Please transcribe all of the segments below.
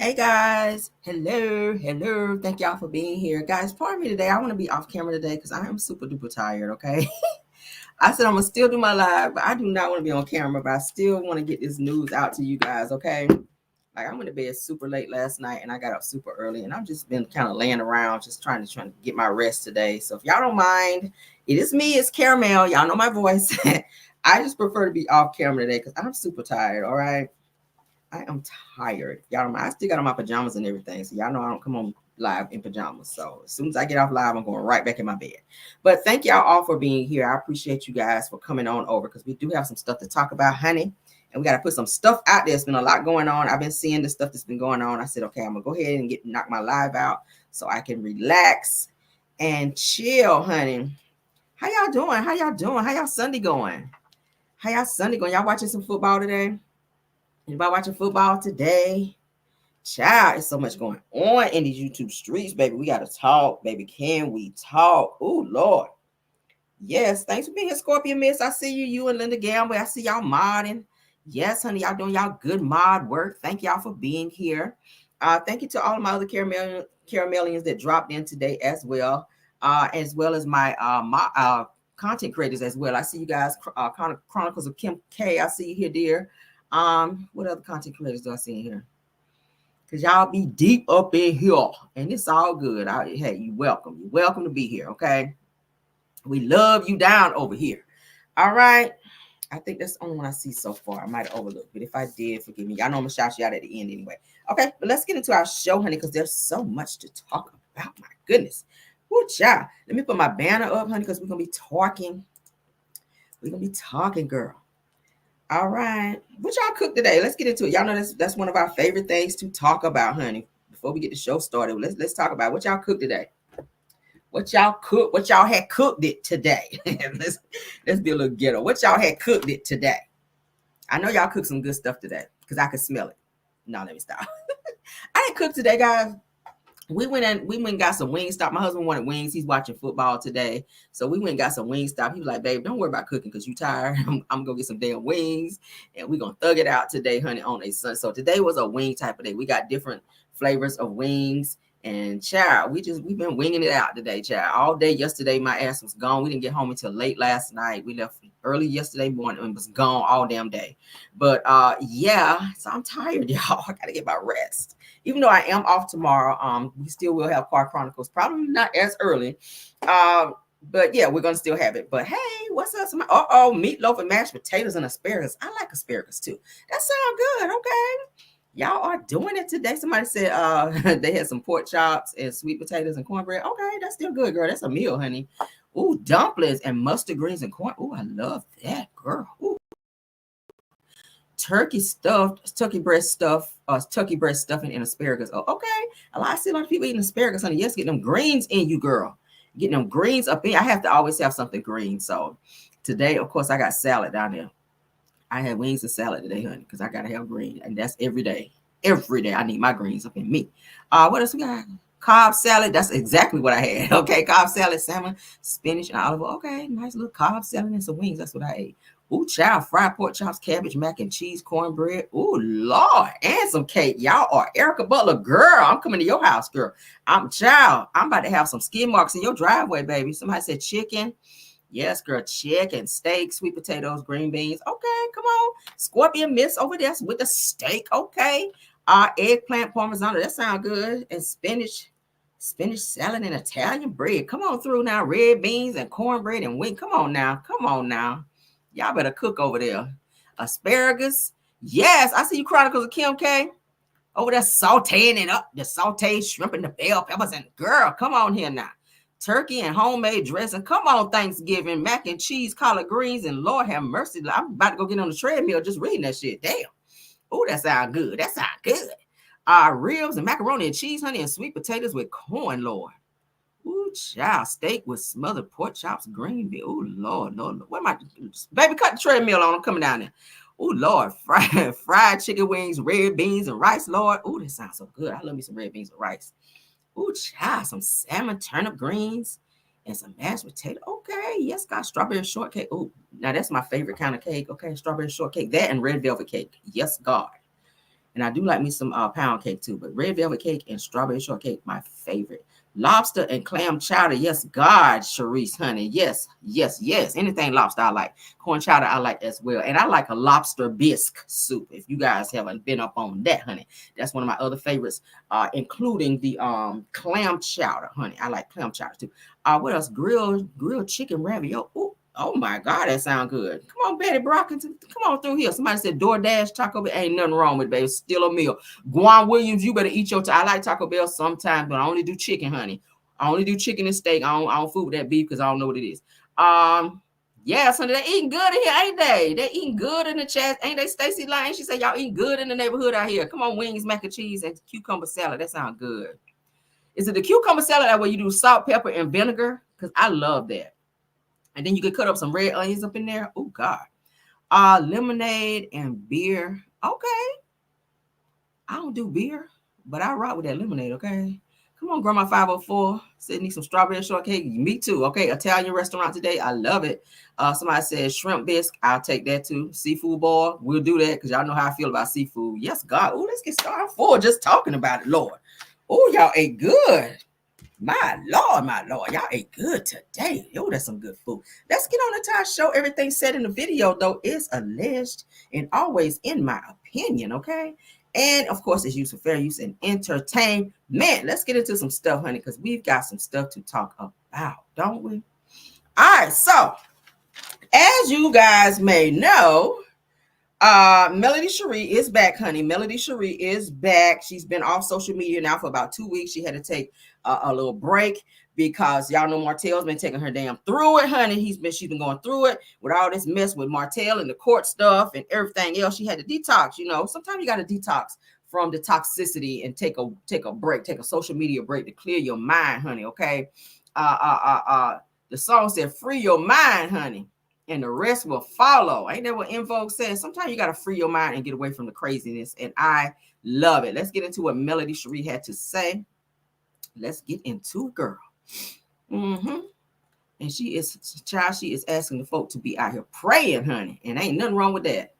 Hey guys, hello. Thank y'all for being here. Guys, pardon me today. I want to be off camera today because I am super duper tired, okay? I said I'm going to still do my live, but I do not want to be on camera, but I still want to get this news out to you guys, okay? Like I went to bed super late last night and I got up super early and I've just been kind of laying around just trying to get my rest today. So if y'all don't mind, it is me, it's Caramel. Y'all know my voice. I just prefer to be off camera today because I'm super tired, all right? I am tired. Y'all don't mind. I still got on my pajamas and everything. So y'all know I don't come on live in pajamas. So as soon as I get off live, I'm going right back in my bed. But thank y'all all for being here. I appreciate you guys for coming on over because we do have some stuff to talk about, honey. And we got to put some stuff out there. There's been a lot going on. I've been seeing the stuff that's been going on. I said, okay, I'm going to go ahead and knock my live out so I can relax and chill, honey. How y'all doing? How y'all Sunday going? Y'all watching some football today? Anybody watching football today? Child, it's so much going on in these YouTube streets, baby. We got to talk, baby. Can we talk? Oh, Lord. Yes, thanks for being here, Scorpion Miss. I see you and Linda Gamble. I see y'all modding. Yes, honey, y'all doing y'all good mod work. Thank y'all for being here. Thank you to all of my other caramelians that dropped in today as well as my content creators as well. I see you guys, Chronicles of Kim K. I see you here, dear. What other content creators do I see in here? Because y'all be deep up in here, and it's all good. Hey, you welcome. You're welcome to be here, okay? We love you down over here. All right. I think that's the only one I see so far. I might have overlooked, but if I did, forgive me. Y'all know I'm going to shout you out at the end anyway. Okay, but let's get into our show, honey, because there's so much to talk about. My goodness. Woo, child. Let me put my banner up, honey, because we're going to be talking. We're going to be talking, girl. All right. What y'all cook today? Let's get into it. Y'all know that's one of our favorite things to talk about, honey. Before we get the show started, let's talk about what y'all cook today. What y'all had cooked it today. let's be a little ghetto. What y'all had cooked it today? I know y'all cooked some good stuff today because I could smell it. No, let me stop. I didn't cook today, guys. We went and got some Wingstop. My husband wanted wings. He's watching football today. So we went and got some Wingstop. He was like, babe, don't worry about cooking because you tired. I'm going to get some damn wings. And we're going to thug it out today, honey, on a Sunday. So today was a wing type of day. We got different flavors of wings. And child, we've been winging it out today, child. All day yesterday, my ass was gone. We didn't get home until late last night. We left early yesterday morning and was gone all damn day. But yeah, so I'm tired, y'all. I gotta get my rest. Even though I am off tomorrow, we still will have Car Chronicles. Probably not as early. But yeah, we're gonna still have it. But hey, what's up? Meatloaf and mashed potatoes and asparagus. I like asparagus too. That sounds good. Okay. Y'all are doing it today. Somebody said they had some pork chops and sweet potatoes and cornbread. Okay, that's still good, girl. That's a meal, honey. Ooh, dumplings and mustard greens and corn. Ooh, I love that, girl. Ooh. Turkey breast stuffing and asparagus. Oh, okay. I see a lot of people eating asparagus, honey. Yes, get them greens in you, girl. Getting them greens up in. I have to always have something green. So today, of course, I got salad down there. I had wings and salad today, honey, because I gotta have green, and that's every day. Every day I need my greens up in me. What else we got? Cobb salad. That's exactly what I had. Okay, Cobb salad, salmon, spinach, and olive oil. Okay, nice little Cobb salad and some wings. That's what I ate. Ooh, child, fried pork chops, cabbage, mac and cheese, cornbread. Ooh, Lord, and some cake. Y'all are Erica Butler, girl. I'm coming to your house, girl. I'm about to have some skid marks in your driveway, baby. Somebody said chicken. Yes, girl, chicken, steak, sweet potatoes, green beans. Okay, come on. Scorpion Miss over there with the steak. Okay. Eggplant parmesan. That sounds good. And spinach salad and Italian bread. Come on through now. Red beans and cornbread and wing. Come on now. Y'all better cook over there. Asparagus. Yes, I see you Chronicles of Kim K. Over there sauteing it up. The sauteed shrimp and the bell peppers. And girl, come on here now. Turkey and homemade dressing. Come on, Thanksgiving. Mac and cheese, collard greens, and Lord have mercy. I'm about to go get on the treadmill just reading that shit. Damn. Oh, that sounds good. Ribs and macaroni and cheese, honey, and sweet potatoes with corn, Lord. Ooh, child. Steak with smothered pork chops, green bean. Ooh, Lord. What am I? Baby, cut the treadmill on. I'm coming down there. Ooh, Lord. Fried chicken wings, red beans, and rice, Lord. Ooh, that sounds so good. I love me some red beans with rice. Ooh, child, some salmon, turnip greens, and some mashed potato. Okay, yes, got strawberry shortcake. Ooh, now that's my favorite kind of cake. Okay, strawberry shortcake. That and red velvet cake. Yes, God. And I do like me some pound cake too, but red velvet cake and strawberry shortcake, my favorite. Lobster and clam chowder. Yes, God, Sheree's honey. Yes, yes, yes. Anything lobster I like. Corn chowder I like as well. And I like a lobster bisque soup. If you guys haven't been up on that, honey. That's one of my other favorites, including the clam chowder, honey. I like clam chowder too. What else? Grilled chicken ravioli. Ooh, oh my God, that sounds good. Come on, Betty Brockington. Come on through here. Somebody said DoorDash, Taco Bell. Ain't nothing wrong with it, baby. It's still a meal. Guan Williams, you better eat your I like Taco Bell sometimes, but I only do chicken, honey. I only do chicken and steak. I don't food with that beef because I don't know what it is. Yeah, so they eating good in here, ain't they? They eating good in the chat. Ain't they, Stacy Lane? She said y'all eating good in the neighborhood out here. Come on, wings, mac and cheese, and cucumber salad. That sounds good. Is it the cucumber salad that where you do salt, pepper, and vinegar? Because I love that. And then you could cut up some red onions up in there. Oh, God. Lemonade and beer. Okay. I don't do beer, but I rock with that lemonade, okay? Come on, Grandma 504. Said need some strawberry shortcake. Me too, okay? Italian restaurant today. I love it. Somebody said shrimp bisque. I'll take that too. Seafood boil. We'll do that because y'all know how I feel about seafood. Yes, God. Oh, let's get started. I'm full just talking about it, Lord. Oh, y'all ate good. My Lord, y'all ate good today. Yo, that's some good food. Let's get on the Tasha show. Everything said in the video, though, is alleged and always in my opinion, okay? And, of course, it's used for fair use and entertainment. Let's get into some stuff, honey, because we've got some stuff to talk about, don't we? All right, so as you guys may know, Melody Sheree is back, honey. Melody Sheree is back. She's been off social media now for about 2 weeks. She had to take a little break because y'all know Martel's been taking her damn through it, honey. She's been going through it with all this mess with Martel and the court stuff and everything else. She had to detox. You know, sometimes you got to detox from the toxicity and take a break, take a social media break to clear your mind, honey. Okay. The song said, "Free your mind, honey, and the rest will follow." Ain't that what Invoke says? Sometimes you got to free your mind and get away from the craziness. And I love it. Let's get into what Melody Sheree had to say. Let's get into it, girl. And she is asking the folk to be out here praying, honey. And ain't nothing wrong with that.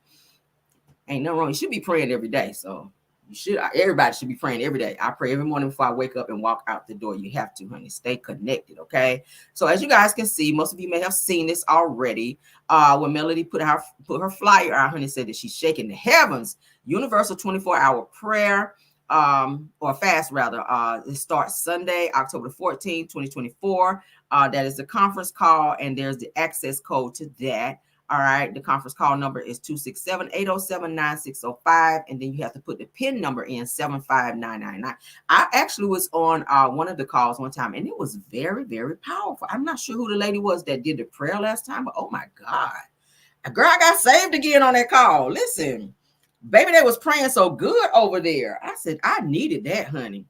Ain't nothing wrong. You should be praying every day. So everybody should be praying every day. I pray every morning before I wake up and walk out the door. You have to, honey. Stay connected, okay? So as you guys can see, most of you may have seen this already. When Melody put her flyer out, honey, said that she's shaking the heavens. Universal 24-hour prayer, or fast rather. It starts Sunday, October 14th, 2024. That is the conference call, and there's the access code to that. All right, the conference call number is 267-807-9605, and then you have to put the PIN number in 75999. I actually was on one of the calls one time, and it was very, very powerful. I'm not sure who the lady was that did the prayer last time, but oh my God, girl, I got saved again on that call. Listen, baby, they was praying so good over there. I said I needed that, honey.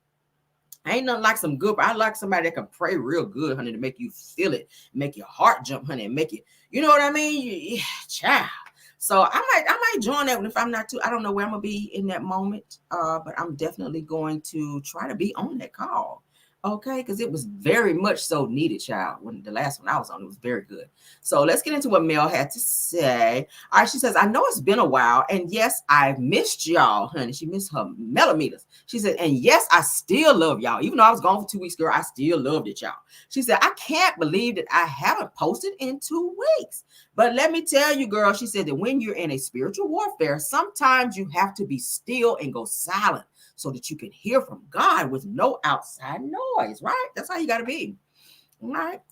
Ain't nothing like some good. I like somebody that can pray real good, honey, to make you feel it, make your heart jump, honey, and make it. You know what I mean? Yeah, child. So I might join that one if I'm not too. I don't know where I'm gonna be in that moment, but I'm definitely going to try to be on that call. Okay, because it was very much so needed, child. When the last one I was on, it was very good. So let's get into what Mel had to say. All right, she says, "I know it's been a while, and yes, I've missed y'all, honey." She missed her millimeters. She said, "And yes, I still love y'all. Even though I was gone for 2 weeks, girl, I still loved it, y'all." She said, "I can't believe that I haven't posted in 2 weeks. But let me tell you, girl," she said, "that when you're in a spiritual warfare, sometimes you have to be still and go silent so that you can hear from God with no outside noise," right? That's how you got to be. All right.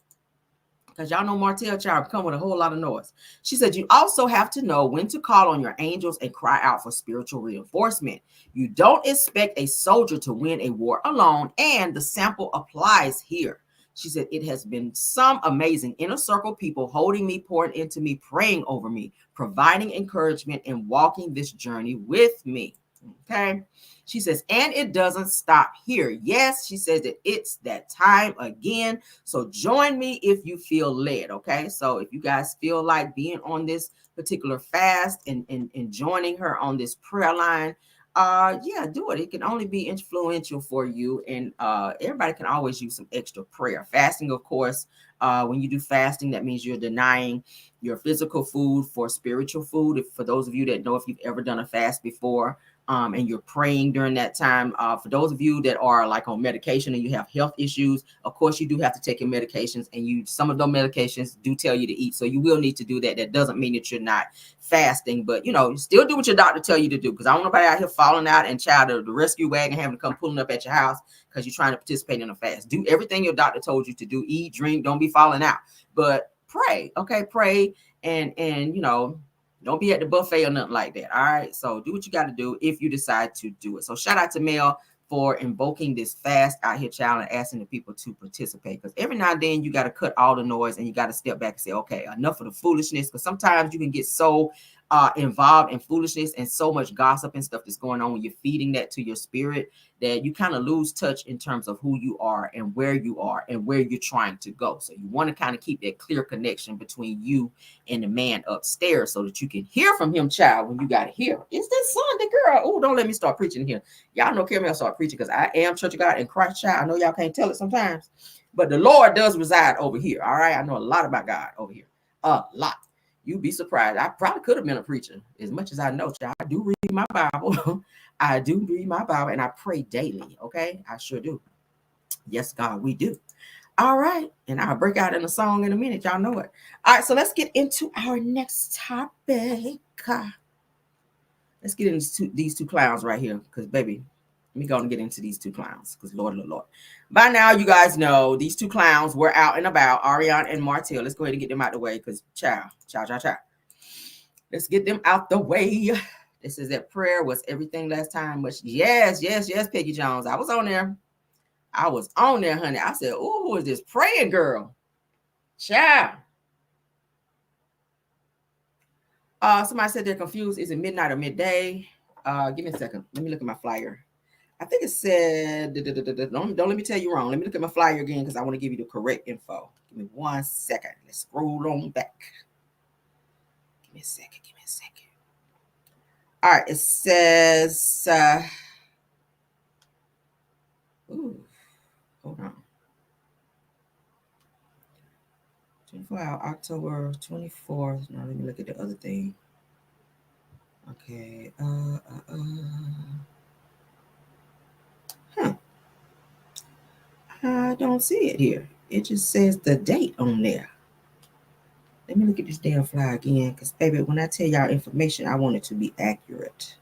Because y'all know Martel child come with a whole lot of noise. She said, "You also have to know when to call on your angels and cry out for spiritual reinforcement. You don't expect a soldier to win a war alone, and the sample applies here." She said, "It has been some amazing inner circle people holding me, pouring into me, praying over me, providing encouragement, and walking this journey with me." Okay. She says, "And it doesn't stop here." Yes, she says that it's that time again. So join me if you feel led. Okay. So if you guys feel like being on this particular fast and joining her on this prayer line, yeah, do it. It can only be influential for you. And everybody can always use some extra prayer. Fasting, of course, when you do fasting, that means you're denying your physical food for spiritual food. For those of you that know, if you've ever done a fast before, and you're praying during that time. For those of you that are like on medication and you have health issues, of course you do have to take your medications, and some of those medications do tell you to eat, so you will need to do that. That doesn't mean that you're not fasting, but still do what your doctor tell you to do, because I don't want nobody out here falling out and the rescue wagon having to come pulling up at your house because you're trying to participate in a fast. Do everything your doctor told you to do. Eat, drink, don't be falling out, but pray. Okay, pray, and don't be at the buffet or nothing like that. All right. So do what you got to do if you decide to do it. So shout out to Mel for invoking this fast out here, child, and asking the people to participate. Because every now and then you got to cut all the noise and you got to step back and say, okay, enough of the foolishness. Because sometimes you can get so involved in foolishness and so much gossip and stuff that's going on when you're feeding that to your spirit that you kind of lose touch in terms of who you are and where you're trying to go. So you want to kind of keep that clear connection between you and the man upstairs so that you can hear from him, child, when you got to hear. Is this Sunday, girl? Oh, don't let me start preaching here. Y'all know I'll start preaching because I am Church of God in Christ, child. I know y'all can't tell it sometimes, but the Lord does reside over here. All right. I know a lot about God over here. A lot. You'd be surprised. I probably could have been a preacher as much as I know, child. I do read my Bible. I do read my Bible and I pray daily. Okay. I sure do. Yes, God, we do. All right. And I'll break out in a song in a minute. Y'all know it. All right. So let's get into our next topic. Let's get into these two clowns right here. Because, baby, let me go and get into these two clowns. Because, Lord. By now, you guys know these two clowns were out and about. Arionne and Martel. Let's go ahead and get them out the way. Because, child. Let's get them out the way. This is that prayer was everything last time. But yes, Peggy Jones. I was on there, honey. I said, "Ooh, who is this praying girl?" Child. Somebody said they're confused. Is it midnight or midday? Give me a second. Let me look at my flyer. I think it said, don't let me tell you wrong. Let me look at my flyer again because I want to give you the correct info. Give me 1 second. Let's scroll on back. Give me a second. All right. It says, hold on. 24 hour, October 24th. Now let me look at the other thing. Okay. I don't see it here. It just says the date on there. Let me look at this damn flyer again, because baby, when I tell y'all information, I want it to be accurate.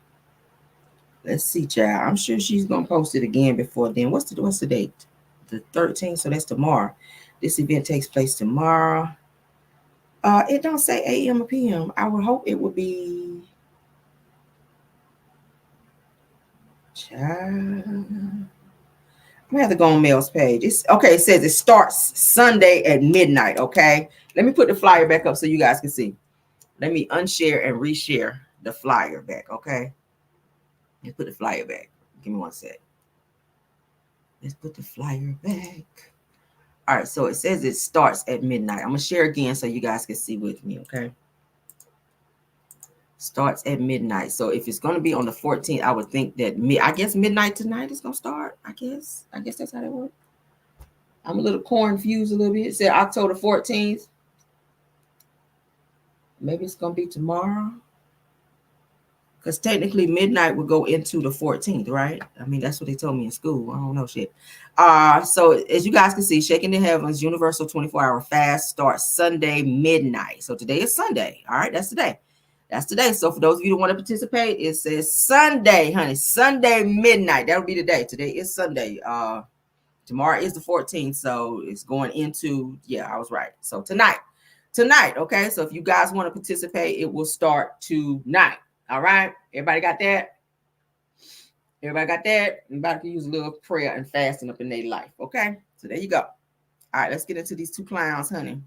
Let's see, child. I'm sure she's gonna post it again before then. What's the date? The 13th. So that's tomorrow. This event takes place tomorrow. It don't say AM or PM. I would hope it would be. Child. I'm gonna have to go on Mel's page. It says it starts Sunday at midnight. Okay. Let me put the flyer back up so you guys can see. Let me unshare and reshare the flyer back. Okay. Let's put the flyer back. Give me 1 sec. Let's put the flyer back. All right. So it says it starts at midnight. I'm gonna share again so you guys can see with me. Okay. Starts at midnight. So if it's going to be on the 14th, I would think that I guess midnight tonight is going to start. I guess that's how that works. I'm a little confused a little bit. It said October 14th. Maybe it's going to be tomorrow. Because technically midnight would go into the 14th, right? I mean, that's what they told me in school. I don't know shit. So as you guys can see, Shaking the Heavens Universal 24-hour fast starts Sunday midnight. So today is Sunday. All right, that's today. So for those of you who want to participate, it says Sunday, honey. Sunday midnight. That'll be the day. Today is Sunday. Tomorrow is the 14th. So it's going into, I was right. So tonight. Okay. So if you guys want to participate, it will start tonight. All right. Everybody got that? Everybody can use a little prayer and fasting up in their life. Okay. So there you go. All right. Let's get into these two clowns, honey.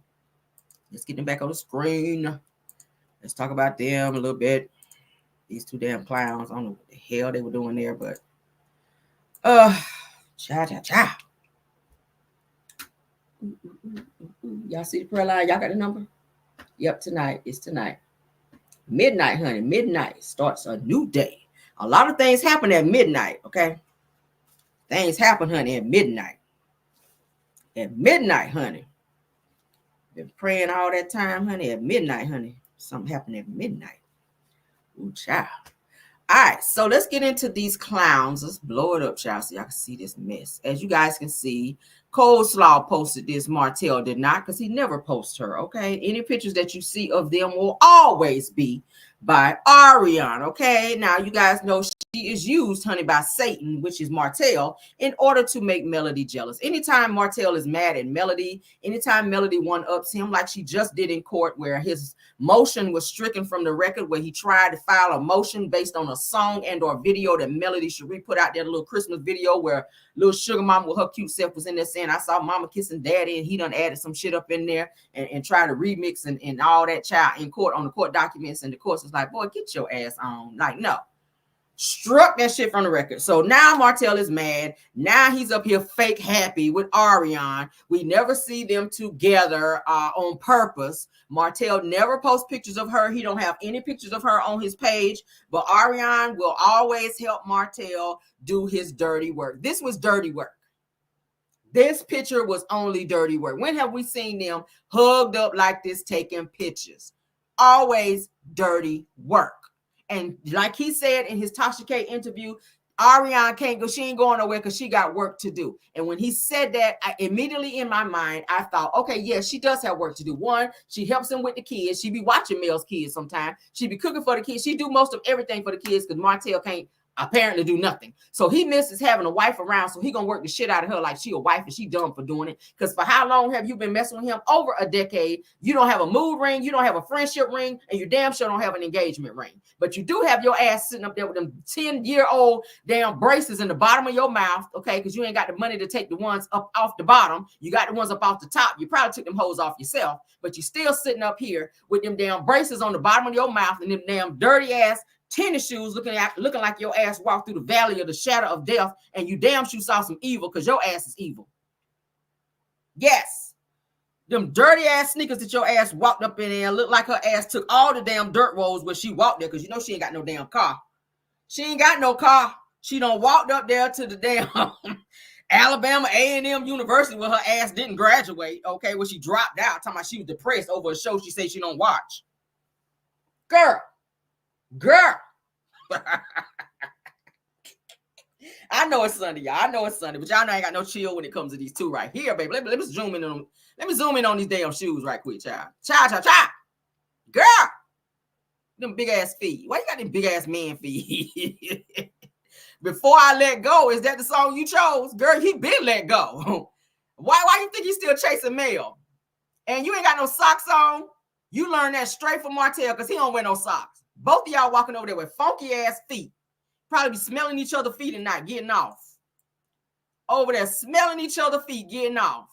Let's get them back on the screen. Let's talk about them a little bit. These two clowns. I don't know what the hell they were doing there, but cha. Y'all see the prayer line? Y'all got the number? Yep, tonight. It's tonight. Midnight, honey. Midnight starts a new day. A lot of things happen at midnight, okay? Things happen, honey, at midnight. At midnight, honey. Been praying all that time, honey. At midnight, honey. Something happened at midnight. Ooh, child. All right, so let's get into these clowns. Let's blow it up, child, so y'all can see this mess. As you guys can see, Tel Slaw posted this. Martel did not, because he never posts her, okay? Any pictures that you see of them will always be by Arionne, okay? Now, you guys know she is used, honey, by Satan, which is Martel, in order to make Melody jealous. Anytime Martel is mad at Melody, anytime Melody one-ups him, like she just did in court, where his motion was stricken from the record, where he tried to file a motion based on a song and or video that Melody Sheree put out there, a little Christmas video where little sugar mama with her cute self was in there saying, I saw mama kissing daddy, and he done added some shit up in there and tried to remix and all that, child, in court on the court documents. And the court was like, boy, get your ass on. Like, no. Struck that shit from the record. So now Martel is mad. Now he's up here fake happy with Arionne. We never see them together on purpose. Martel never posts pictures of her. He don't have any pictures of her on his page. But Arionne will always help Martel do his dirty work. This was dirty work. This picture was only dirty work. When have we seen them hugged up like this taking pictures? Always dirty work. And like he said in his Tasha K interview, Arionne can't go. She ain't going nowhere because she got work to do. And when he said that, I immediately in my mind, I thought, okay, yeah, she does have work to do. One, she helps him with the kids. She be watching Mel's kids sometimes. She be cooking for the kids. She do most of everything for the kids because Martel can't apparently do nothing. So he misses having a wife around. So he gonna work the shit out of her like she a wife and she dumb for doing it. Because for how long have you been messing with him? Over a decade. You don't have a mood ring. You don't have a friendship ring. And you damn sure don't have an engagement ring. But you do have your ass sitting up there with them 10-year-old damn braces in the bottom of your mouth. Okay. Because you ain't got the money to take the ones up off the bottom. You got the ones up off the top. You probably took them hoes off yourself. But you still sitting up here with them damn braces on the bottom of your mouth and them damn dirty ass tennis shoes looking like your ass walked through the valley of the shadow of death, and you damn sure saw some evil because your ass is evil. Yes. Them dirty ass sneakers that your ass walked up in there look like her ass took all the damn dirt roads where she walked there because you know she ain't got no damn car. She ain't got no car. She done walked up there to the damn Alabama A&M University where her ass didn't graduate, okay, where she dropped out, talking about she was depressed over a show she said she don't watch. Girl. I know it's Sunday, y'all. I know it's Sunday, but y'all know I ain't got no chill when it comes to these two right here, baby. Let me zoom in on them. Let me zoom in on these damn shoes right quick, child. Child. Girl, them big ass feet. Why you got them big ass man feet? Before I Let Go, is that the song you chose? Girl, he been let go. Why you think he's still chasing Mel? And you ain't got no socks on? You learned that straight from Martel because he don't wear no socks. Both of y'all walking over there with funky ass feet. Probably be smelling each other's feet and not getting off. Over there smelling each other's feet, getting off.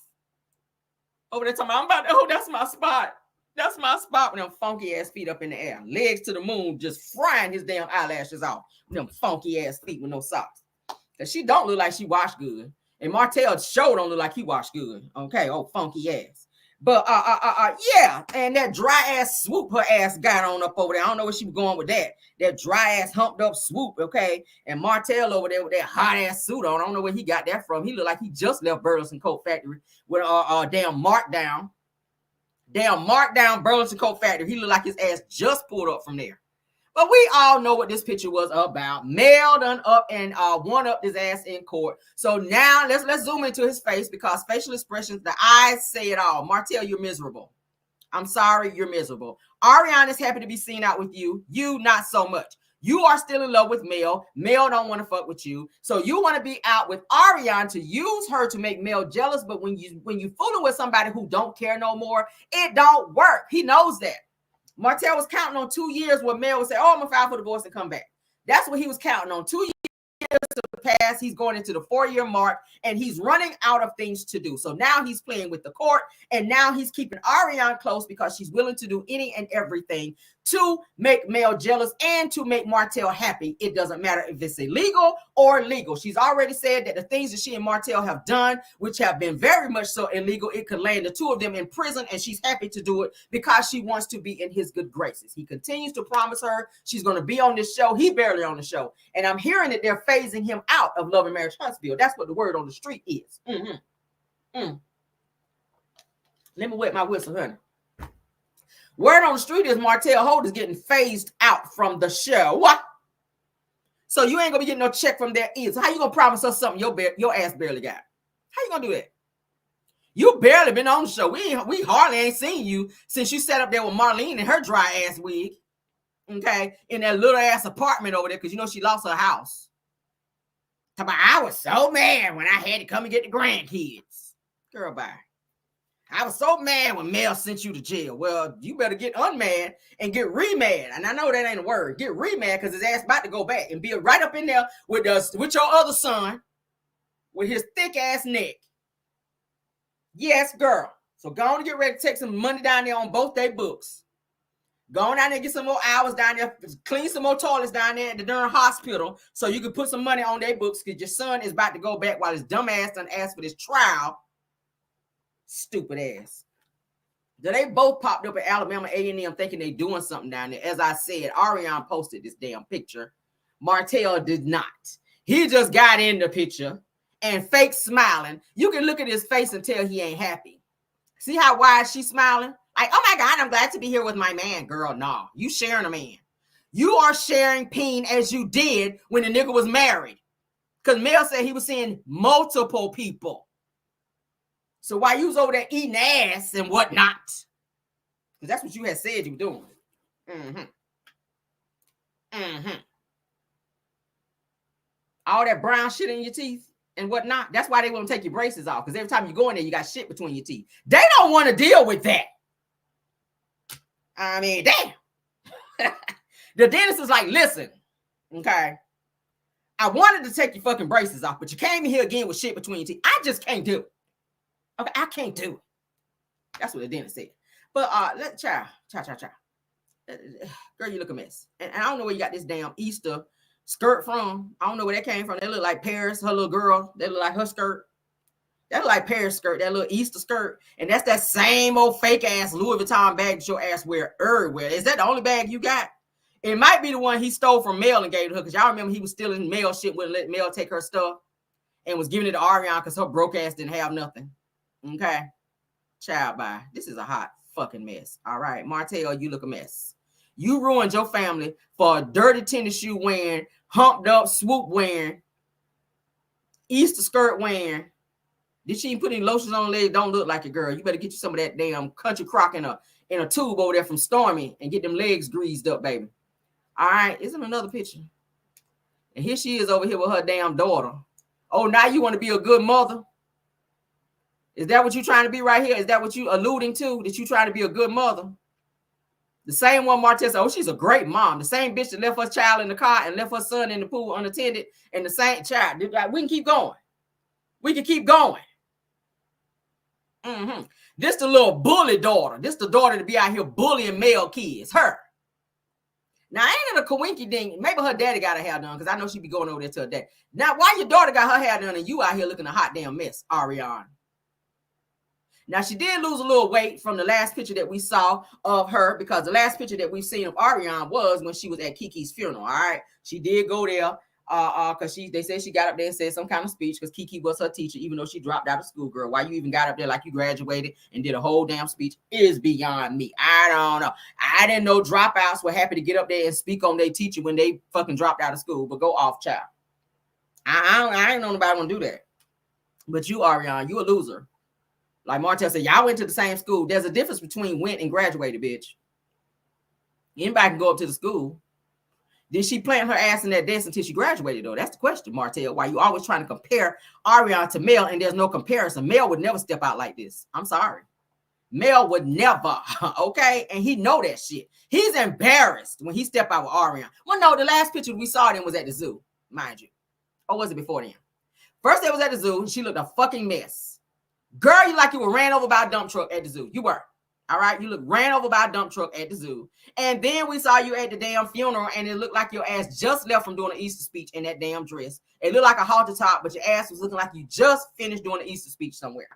Over there talking about, that's my spot. That's my spot with them funky ass feet up in the air. Legs to the moon, just frying his damn eyelashes off. With them funky ass feet with no socks. Because she don't look like she washed good. And Martel sure don't look like he washed good. Okay, oh, funky ass. But yeah, and that dry ass swoop her ass got on up over there. I don't know where she was going with that. That dry ass humped up swoop, okay. And Martel over there with that hot ass suit on. I don't know where he got that from. He looked like he just left Burleson Coat Factory with damn markdown Burleson Coat Factory. He looked like his ass just pulled up from there. But we all know what this picture was about. Mel done up and one-upped his ass in court. So now let's zoom into his face because facial expressions, the eyes say it all. Martel, you're miserable. I'm sorry, you're miserable. Arionne is happy to be seen out with you. You, not so much. You are still in love with Mel. Mel don't want to fuck with you. So you want to be out with Arionne to use her to make Mel jealous. But when you fooling with somebody who don't care no more, it don't work. He knows that. Martel was counting on 2 years where Mel would say, oh, I'm going to file for divorce and come back. That's what he was counting on. 2 years to pass. He's going into the 4-year mark and he's running out of things to do. So now he's playing with the court and now he's keeping Arionne close because she's willing to do any and everything to make Mel jealous and to make Martel happy. It doesn't matter if it's illegal or legal. She's already said that the things that she and Martel have done, which have been very much so illegal, it could land the two of them in prison, and she's happy to do it because she wants to be in his good graces. He continues to promise her she's going to be on this show. He barely on the show. And I'm hearing that they're phasing him out of Love and Marriage Huntsville. That's what the word on the street is. Let me wet my whistle, honey. Word on the street is Martel Holt is getting phased out from the show. What? So you ain't gonna be getting no check from that either. So how you gonna promise us something your ass barely got? How you gonna do that? You barely been on the show. We hardly ain't seen you since you sat up there with Marlene in her dry ass wig. Okay, in that little ass apartment over there, because you know she lost her house. I was so mad when I had to come and get the grandkids. Girl, bye. I was so mad when Mel sent you to jail. Well, you better get unmad and get remad. And I know that ain't a word. Get remad because his ass about to go back and be right up in there with your other son with his thick ass neck. Yes, girl. So go on and get ready to take some money down there on both their books. Go on down there and get some more hours down there. Clean some more toilets down there at the darn hospital so you can put some money on their books because your son is about to go back while his dumb ass done asked for this trial. Stupid ass. They both popped up at Alabama A&M thinking they doing something down there. As I said, Arionne posted this damn picture. Martel did not. He just got in the picture and fake smiling. You can look at his face and tell he ain't happy. See how wide she's smiling? Like, oh my God, I'm glad to be here with my man. Girl, no. You sharing a man. You are sharing peen as you did when the nigga was married. Because Mel said he was seeing multiple people. So while you was over there eating ass and whatnot, because that's what you had said you were doing. All that brown shit in your teeth and whatnot. That's why they won't take your braces off. Because every time you go in there, you got shit between your teeth. They don't want to deal with that. I mean, damn. The dentist is like, listen, okay, I wanted to take your fucking braces off, but you came in here again with shit between your teeth. I just can't do it. Okay, I can't do it. That's what the dentist said. But child. Girl, you look a mess. And I don't know where you got this damn Easter skirt from. I don't know where that came from. That look like Paris, her little girl. That look like her skirt. That look like Paris skirt, that little Easter skirt. And that's that same old fake ass Louis Vuitton bag that your ass wear everywhere. Is that the only bag you got? It might be the one he stole from Mel and gave to her, because y'all remember he was stealing Mel shit, wouldn't let Mel take her stuff, and was giving it to Arionne because her broke ass didn't have nothing. Okay? Child, bye. This is a hot fucking mess. All right, Martel, you look a mess. You ruined your family for a dirty tennis shoe wearing, humped up swoop wearing, Easter skirt wearing. Did she even put any lotions on her leg? Don't look like a girl. You better get you some of that damn country crock in a tube over there from Stormy and get them legs greased up, baby. All right, isn't another picture? And here she is over here with her damn daughter. Oh, now you want to be a good mother? Is that what you're trying to be right here? Is that what you alluding to? That you trying to be a good mother? The same one Martel said, oh, she's a great mom. The same bitch that left her child in the car and left her son in the pool unattended, and the same child. We can keep going. We can keep going. This the little bully daughter. This the daughter to be out here bullying male kids. Her. Now, ain't it a coinky ding? Maybe her daddy got her hair done, because I know she be going over there to her dad. Now, why your daughter got her hair done and you out here looking a hot damn mess, Arionne? Now, she did lose a little weight from the last picture that we saw of her, because the last picture that we've seen of Arionne was when she was at Kiki's funeral. All right. She did go there because they said she got up there and said some kind of speech because Kiki was her teacher, even though she dropped out of school, girl. Why you even got up there like you graduated and did a whole damn speech is beyond me. I don't know. I didn't know dropouts were happy to get up there and speak on their teacher when they fucking dropped out of school, but go off, child. I ain't know nobody want to do that. But you, Arionne, you a loser. Like Martel said, y'all went to the same school. There's a difference between went and graduated, bitch. Anybody can go up to the school. Did she plant her ass in that desk until she graduated, though? That's the question, Martel. Why you always trying to compare Arionne to Mel, and there's no comparison. Mel would never step out like this. I'm sorry. Mel would never, okay? And he know that shit. He's embarrassed when he step out with Arionne. Well, no, the last picture we saw then was at the zoo, mind you. Or was it before then? First, it was at the zoo, and she looked a fucking mess. Girl, you like you were ran over by a dump truck at the zoo. You were. All right? You look ran over by a dump truck at the zoo. And then we saw you at the damn funeral, and it looked like your ass just left from doing an Easter speech in that damn dress. It looked like a halter top, but your ass was looking like you just finished doing an Easter speech somewhere.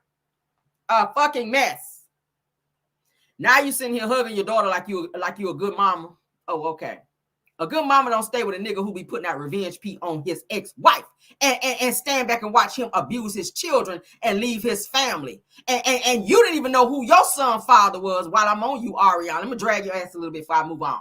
A fucking mess. Now you sitting here hugging your daughter like you a good mama. Oh, okay. A good mama don't stay with a nigga who be putting out revenge P on his ex-wife and stand back and watch him abuse his children and leave his family. And you didn't even know who your son's father was while I'm on you, Arionne. I'm gonna drag your ass a little bit before I move on.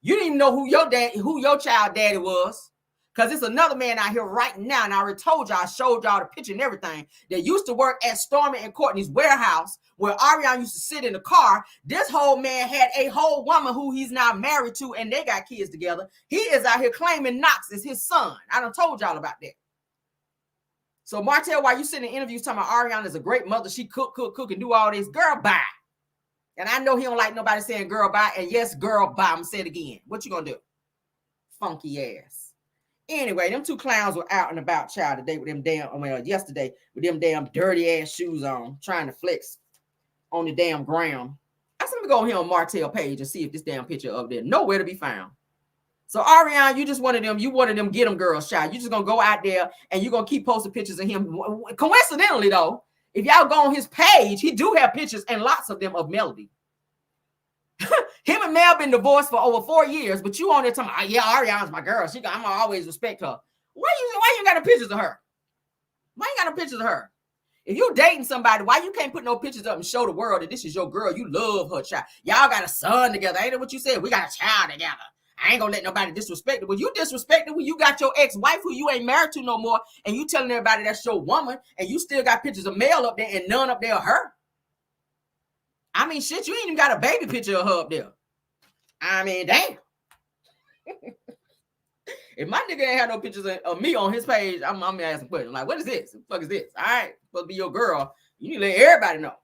You didn't even know who your child daddy was. Because it's another man out here right now, and I already told y'all, I showed y'all the picture and everything, that used to work at Stormy and Courtney's warehouse, where Arionne used to sit in the car. This whole man had a whole woman who he's now married to, and they got kids together. He is out here claiming Knox is his son. I done told y'all about that. So Martel, while you sitting in interviews talking about Arionne is a great mother, she cook, and do all this, girl, bye. And I know he don't like nobody saying girl, bye. And yes, girl, bye. I'm gonna say it again. What you gonna do? Funky ass. Anyway, them two clowns were out and about, child, today with them yesterday with them damn dirty ass shoes on, trying to flex on the damn ground. I said, let me go here on Martel page and see if this damn picture up there nowhere to be found. So Arionne, you just one of them get them girls, child. You just gonna go out there and you're gonna keep posting pictures of him. Coincidentally, though, if y'all go on his page, he do have pictures and lots of them of Melody. Him and Mel been divorced for over 4 years, but you on there talking, oh, yeah, Arionne's my girl. I'm gonna always respect her. Why you got no pictures of her? Why you got no pictures of her? If you dating somebody, why you can't put no pictures up and show the world that this is your girl? You love her, child. Y'all got a son together. Ain't that what you said? We got a child together. I ain't gonna let nobody disrespect it. But you disrespected when you got your ex-wife who you ain't married to no more, and you telling everybody that's your woman, and you still got pictures of Mel up there and none up there of her. I mean, shit, you ain't even got a baby picture of her up there. I mean, damn. If my nigga ain't had no pictures of me on his page, I'm gonna ask some questions. Like, what is this? What the fuck is this? All right, supposed to be your girl. You need to let everybody know.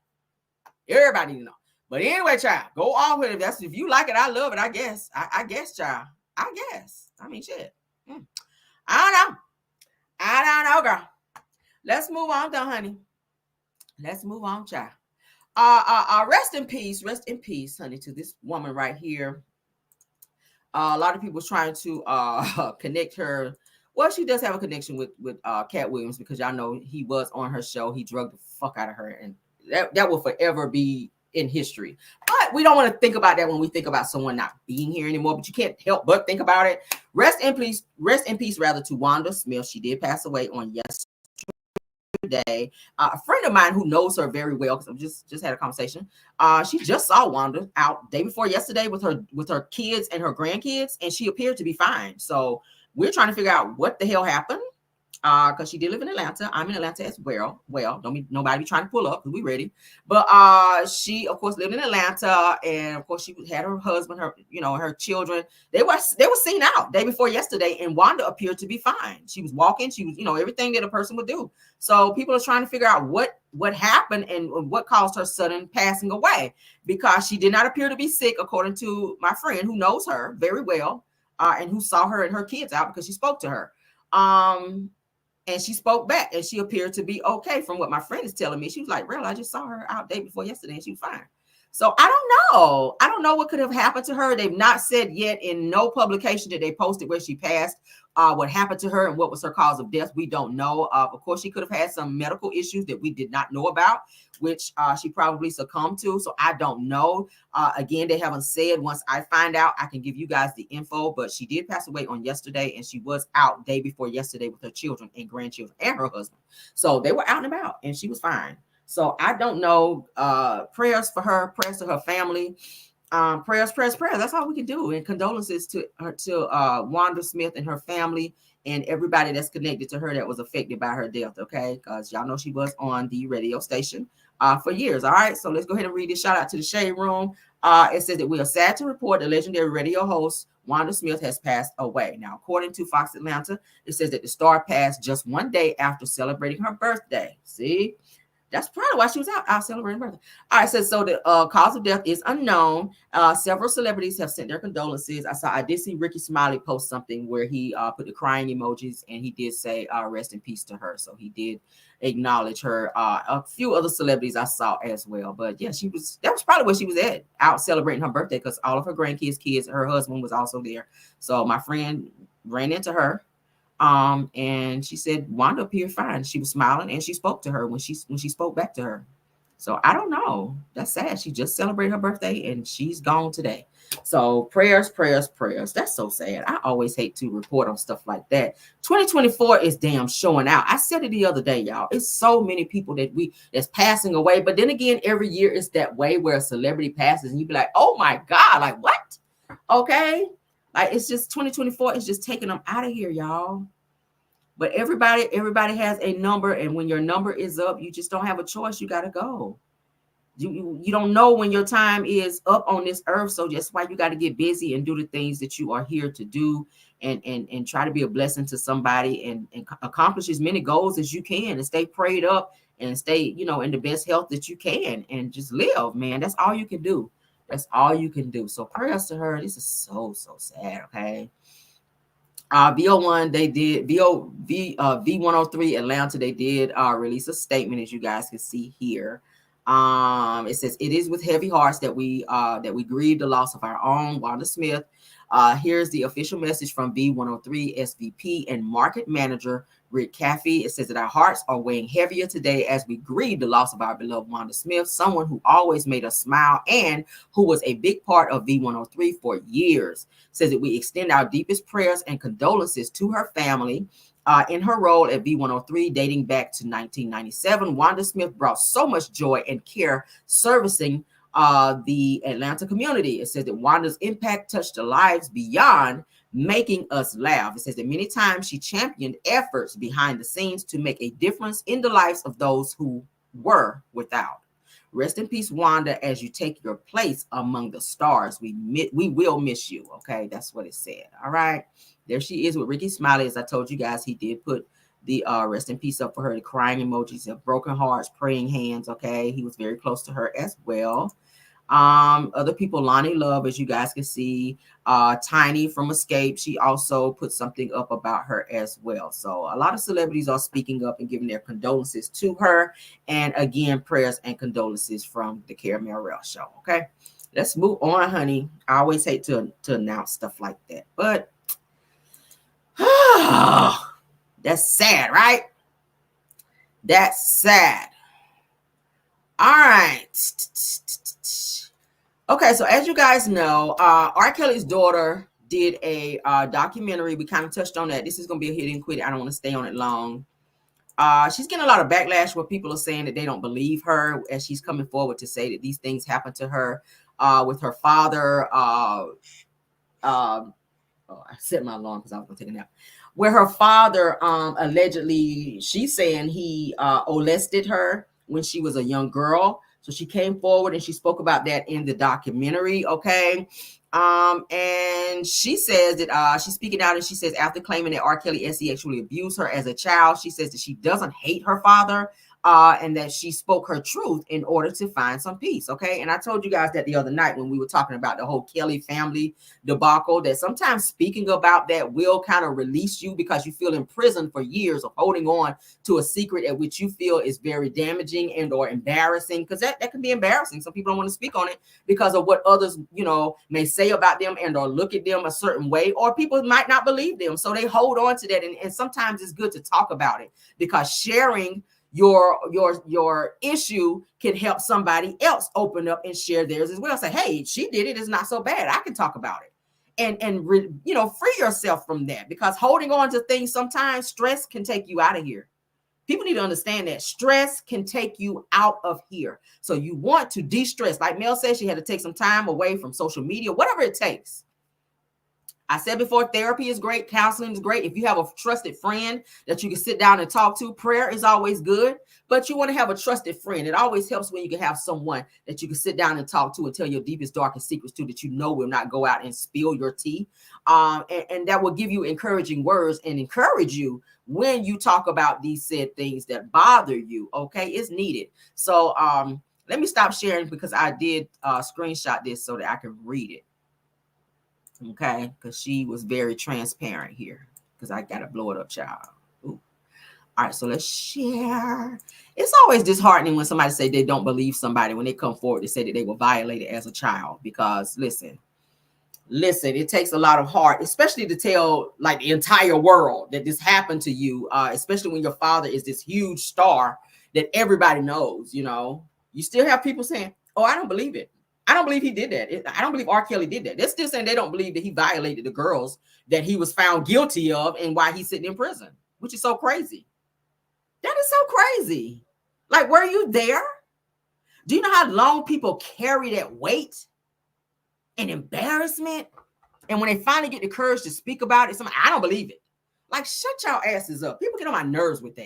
Everybody need to know. But anyway, child, go on with it. That's if you like it, I love it. I guess. I guess, child. I guess. I mean, shit. I don't know, girl. Let's move on, though, honey. Let's move on, child. Rest in peace, honey, to this woman right here. A lot of people trying to connect her. Well, she does have a connection with Cat Williams, because y'all know he was on her show. He drugged the fuck out of her, and that will forever be in history. But we don't want to think about that when we think about someone not being here anymore. But you can't help but think about it. Rest in peace, rather, to Wanda Smith. She did pass away on yesterday. A friend of mine who knows her very well, because I just had a conversation. She just saw Wanda out day before yesterday with her kids and her grandkids, and she appeared to be fine. So we're trying to figure out what the hell happened. Because she did live in Atlanta. I'm in Atlanta as well. Well, nobody be trying to pull up, because we ready. But she, of course, lived in Atlanta, and of course, she had her husband, her children. They were seen out day before yesterday, and Wanda appeared to be fine. She was walking. She was, everything that a person would do. So people are trying to figure out what happened and what caused her sudden passing away, because she did not appear to be sick, according to my friend who knows her very well, and who saw her and her kids out, because she spoke to her. And she spoke back, and she appeared to be okay from what my friend is telling me. She was like, "Real, I just saw her out day before yesterday, and she was fine." So I don't know. I don't know what could have happened to her. They've not said yet in no publication that they posted where she passed, what happened to her and what was her cause of death. We don't know. Of course, she could have had some medical issues that we did not know about, which she probably succumbed to. So I don't know. Again, they haven't said. Once I find out, I can give you guys the info. But she did pass away on yesterday, and she was out day before yesterday with her children and grandchildren and her husband. So they were out and about, and she was fine. So I don't know. Prayers for her, prayers to her family, prayers. That's all we can do. And condolences to her, to Wanda Smith and her family and everybody that's connected to her that was affected by her death. Okay, because y'all know she was on the radio station for years. All right, so let's go ahead and read this. Shout out to the Shade Room. It says that we are sad to report the legendary radio host Wanda Smith has passed away. Now, according to Fox Atlanta, it says that the star passed just one day after celebrating her birthday. See? That's probably why she was out celebrating birthday. All right, so the cause of death is unknown. Several celebrities have sent their condolences. I did see Ricky Smiley post something where he put the crying emojis, and he did say rest in peace to her. So he did acknowledge her. A few other celebrities I saw as well. But yeah, that was probably where she was at, out celebrating her birthday, because all of her grandkids, kids, her husband was also there. So my friend ran into her. And she said Wanda appeared fine. She was smiling, and she spoke to her when she spoke back to her. So I don't know. That's sad. She just celebrated her birthday, and she's gone today. So prayers. That's so sad. I always hate to report on stuff like that. 2024 is damn showing out. I said it the other day, y'all. It's so many people that's passing away. But then again, every year it's that way where a celebrity passes, and you be like, oh my God, like what? Okay. Like, it's just 2024 is just taking them out of here, y'all. But everybody has a number, and when your number is up, you just don't have a choice. You got to go. You don't know when your time is up on this earth, so that's why you got to get busy and do the things that you are here to do, and try to be a blessing to somebody, and accomplish as many goals as you can, and stay prayed up, and stay, in the best health that you can, and just live, man. That's all you can do. That's all you can do. So prayers to her. This is so sad. Okay. VO1, they did V103 Atlanta, they did release a statement, as you guys can see here. It says, it is with heavy hearts that we grieve the loss of our own Wanda Smith. Here's the official message from V103 SVP and market manager Rick Caffey. It says that our hearts are weighing heavier today as we grieve the loss of our beloved Wanda Smith, someone who always made us smile and who was a big part of V103 for years. It says that we extend our deepest prayers and condolences to her family. In her role at V103 dating back to 1997, Wanda Smith brought so much joy and care servicing the Atlanta community. It says that Wanda's impact touched the lives beyond making us laugh. It says that many times she championed efforts behind the scenes to make a difference in the lives of those who were without. Rest in peace, Wanda, as you take your place among the stars. We will miss you. Okay, that's what it said. All right, there she is with Ricky Smiley. As I told you guys, he did put the rest in peace up for her, the crying emojis of broken hearts, praying hands. Okay, he was very close to her as well. Other people, Lonnie Love, as you guys can see, Tiny from Escape, she also put something up about her as well. So a lot of celebrities are speaking up and giving their condolences to her. And again, prayers and condolences from the Caramel Rail Show. Okay, let's move on, honey. I always hate to announce stuff like that, but that's sad, right? That's sad. All right. Okay, so as you guys know, R. Kelly's daughter did a documentary. We kind of touched on that. This is going to be a hit and quit. I don't want to stay on it long. She's getting a lot of backlash where people are saying that they don't believe her, as she's coming forward to say that these things happened to her with her father. I set my alarm because I was going to take a nap. Where her father allegedly, she's saying he molested her when she was a young girl. So she came forward and she spoke about that in the documentary. Okay. And she says that she's speaking out, and she says, after claiming that R. Kelly sexually abused her as a child, she says that she doesn't hate her father, and that she spoke her truth in order to find some peace. Okay. And I told you guys that the other night when we were talking about the whole Kelly family debacle, that sometimes speaking about that will kind of release you, because you feel imprisoned for years of holding on to a secret at which you feel is very damaging and or embarrassing, because that can be embarrassing. Some people don't want to speak on it because of what others, may say about them and or look at them a certain way, or people might not believe them. So they hold on to that. And sometimes it's good to talk about it, because sharing your issue can help somebody else open up and share theirs as well. Say, hey, she did it. It's not so bad. I can talk about it. And free yourself from that, because holding on to things, sometimes stress can take you out of here. People need to understand that stress can take you out of here. So you want to de-stress. Like Mel said, she had to take some time away from social media, whatever it takes. I said before, therapy is great. Counseling is great. If you have a trusted friend that you can sit down and talk to, prayer is always good. But you want to have a trusted friend. It always helps when you can have someone that you can sit down and talk to and tell your deepest, darkest secrets to, that will not go out and spill your tea. And that will give you encouraging words and encourage you when you talk about these said things that bother you. Okay, it's needed. So let me stop sharing, because I did screenshot this so that I can read it. Okay, because she was very transparent here, because I gotta blow it up, child. Ooh. All right, so let's share. It's always disheartening when somebody say they don't believe somebody when they come forward to say that they were violated as a child, because listen, it takes a lot of heart, especially to tell like the entire world that this happened to you, especially when your father is this huge star that everybody knows. You still have people saying, oh, I don't believe it. I don't believe he did that. I don't believe R. Kelly did that. They're still saying they don't believe that he violated the girls that he was found guilty of and why he's sitting in prison, which is so crazy. That is so crazy. Like, were you there? Do you know how long people carry that weight and embarrassment And when they finally get the courage to speak about it, I don't believe it. Like, shut y'all asses up. People get on my nerves with that.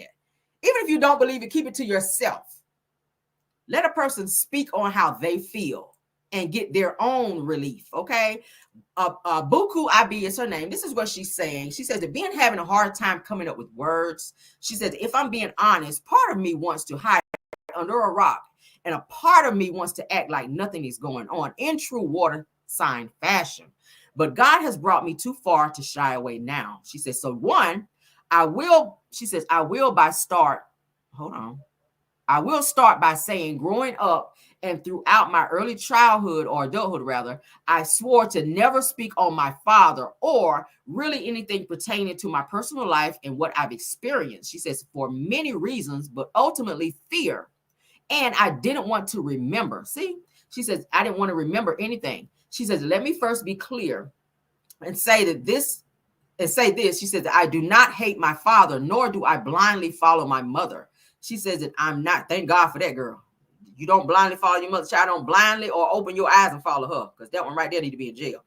Even if you don't believe it, keep it to yourself. Let a person speak on how they feel and get their own relief, okay? Buku Abi is her name. This is what she's saying. She says that being having a hard time coming up with words. She says, if I'm being honest, part of me wants to hide under a rock, and a part of me wants to act like nothing is going on in true water sign fashion. But God has brought me too far to shy away now. She says, so one, I will start by saying growing up and throughout my early childhood or adulthood rather, I swore to never speak on my father or really anything pertaining to my personal life and what I've experienced. She says, for many reasons, but ultimately fear. And I didn't want to remember. See, she says, I didn't want to remember anything. She says, let me first be clear and say this. She says, I do not hate my father, nor do I blindly follow my mother. She says that I'm not. Thank God for that, girl. You don't blindly follow your mother. Child, don't blindly or open your eyes and follow her, because that one right there need to be in jail.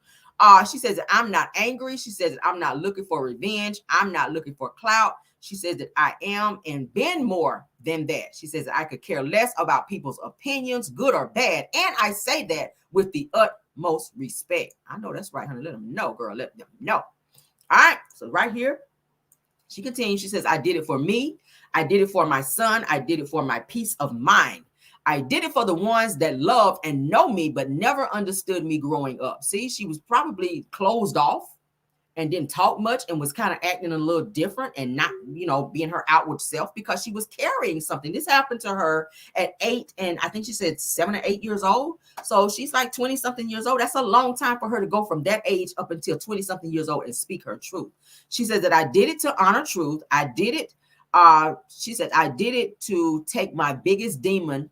She says that I'm not angry. She says that I'm not looking for revenge. I'm not looking for clout. She says that I am and been more than that. She says that I could care less about people's opinions, good or bad. And I say that with the utmost respect. I know that's right, honey. Let them know, girl. Let them know. All right. So right here, she continues. She says, I did it for me. I did it for my son. I did it for my peace of mind. I did it for the ones that love and know me, but never understood me growing up. See, she was probably closed off and didn't talk much and was kind of acting a little different and not, being her outward self because she was carrying something. This happened to her at 8 and I think she said 7 or 8 years old. So she's like 20 something years old. That's a long time for her to go from that age up until 20 something years old and speak her truth. She says that I did it to honor truth. I did it. She said, I did it to take my biggest demon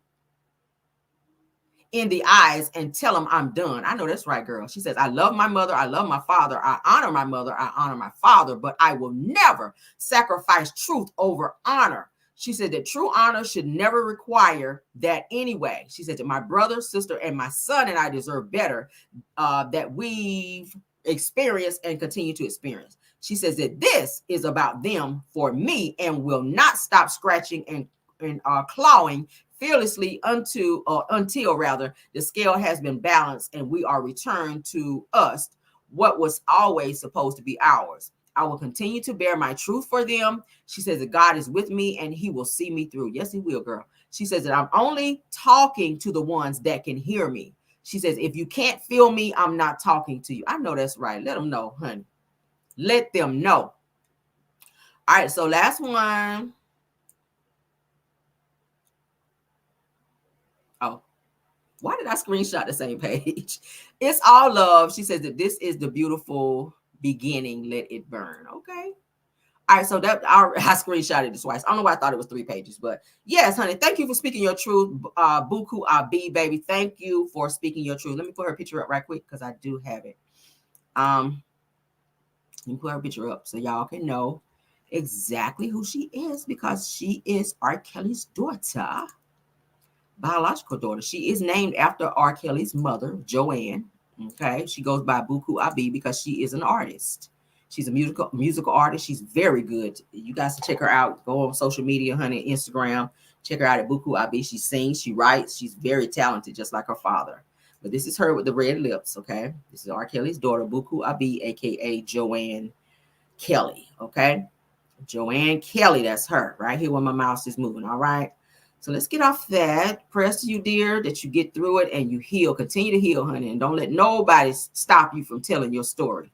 in the eyes and tell them I'm done. I know that's right, girl. She says, I love my mother. I love my father. I honor my mother. I honor my father, but I will never sacrifice truth over honor. She said that true honor should never require that anyway. She said that my brother, sister, and my son and I deserve better that we've experienced and continue to experience. She says that this is about them for me and will not stop scratching and clawing fearlessly until the scale has been balanced and we are returned to us what was always supposed to be ours. I will continue to bear my truth for them. She says that God is with me and he will see me through. Yes, he will, girl. She says that I'm only talking to the ones that can hear me. She says, if you can't feel me, I'm not talking to you. I know that's right. Let them know, honey. Let them know. All right, so last one. Oh, why did I screenshot the same page? It's all love. She says that this is the beautiful beginning. Let it burn. Okay. All right. So that I screenshotted this twice. I don't know why I thought it was 3 pages, but yes, honey. Thank you for speaking your truth. Buku Abi, baby. Thank you for speaking your truth. Let me put her picture up right quick because I do have it. Let me put her picture up so y'all can know exactly who she is because she is R. Kelly's daughter. Biological daughter. She is named after R. Kelly's mother, Joanne. Okay, she goes by Buku Abi because she is an artist. She's a musical artist. She's very good. You guys can check her out. Go on social media, honey, Instagram. Check her out at Buku Abi. She sings, she writes. She's very talented, just like her father. But this is her with the red lips. Okay, this is R. Kelly's daughter, Buku Abi, aka Joanne Kelly. Okay, Joanne Kelly. That's her right here when my mouse is moving. All right. So let's get off that. Press to you, dear, that you get through it and you heal. Continue to heal, honey. And don't let nobody stop you from telling your story.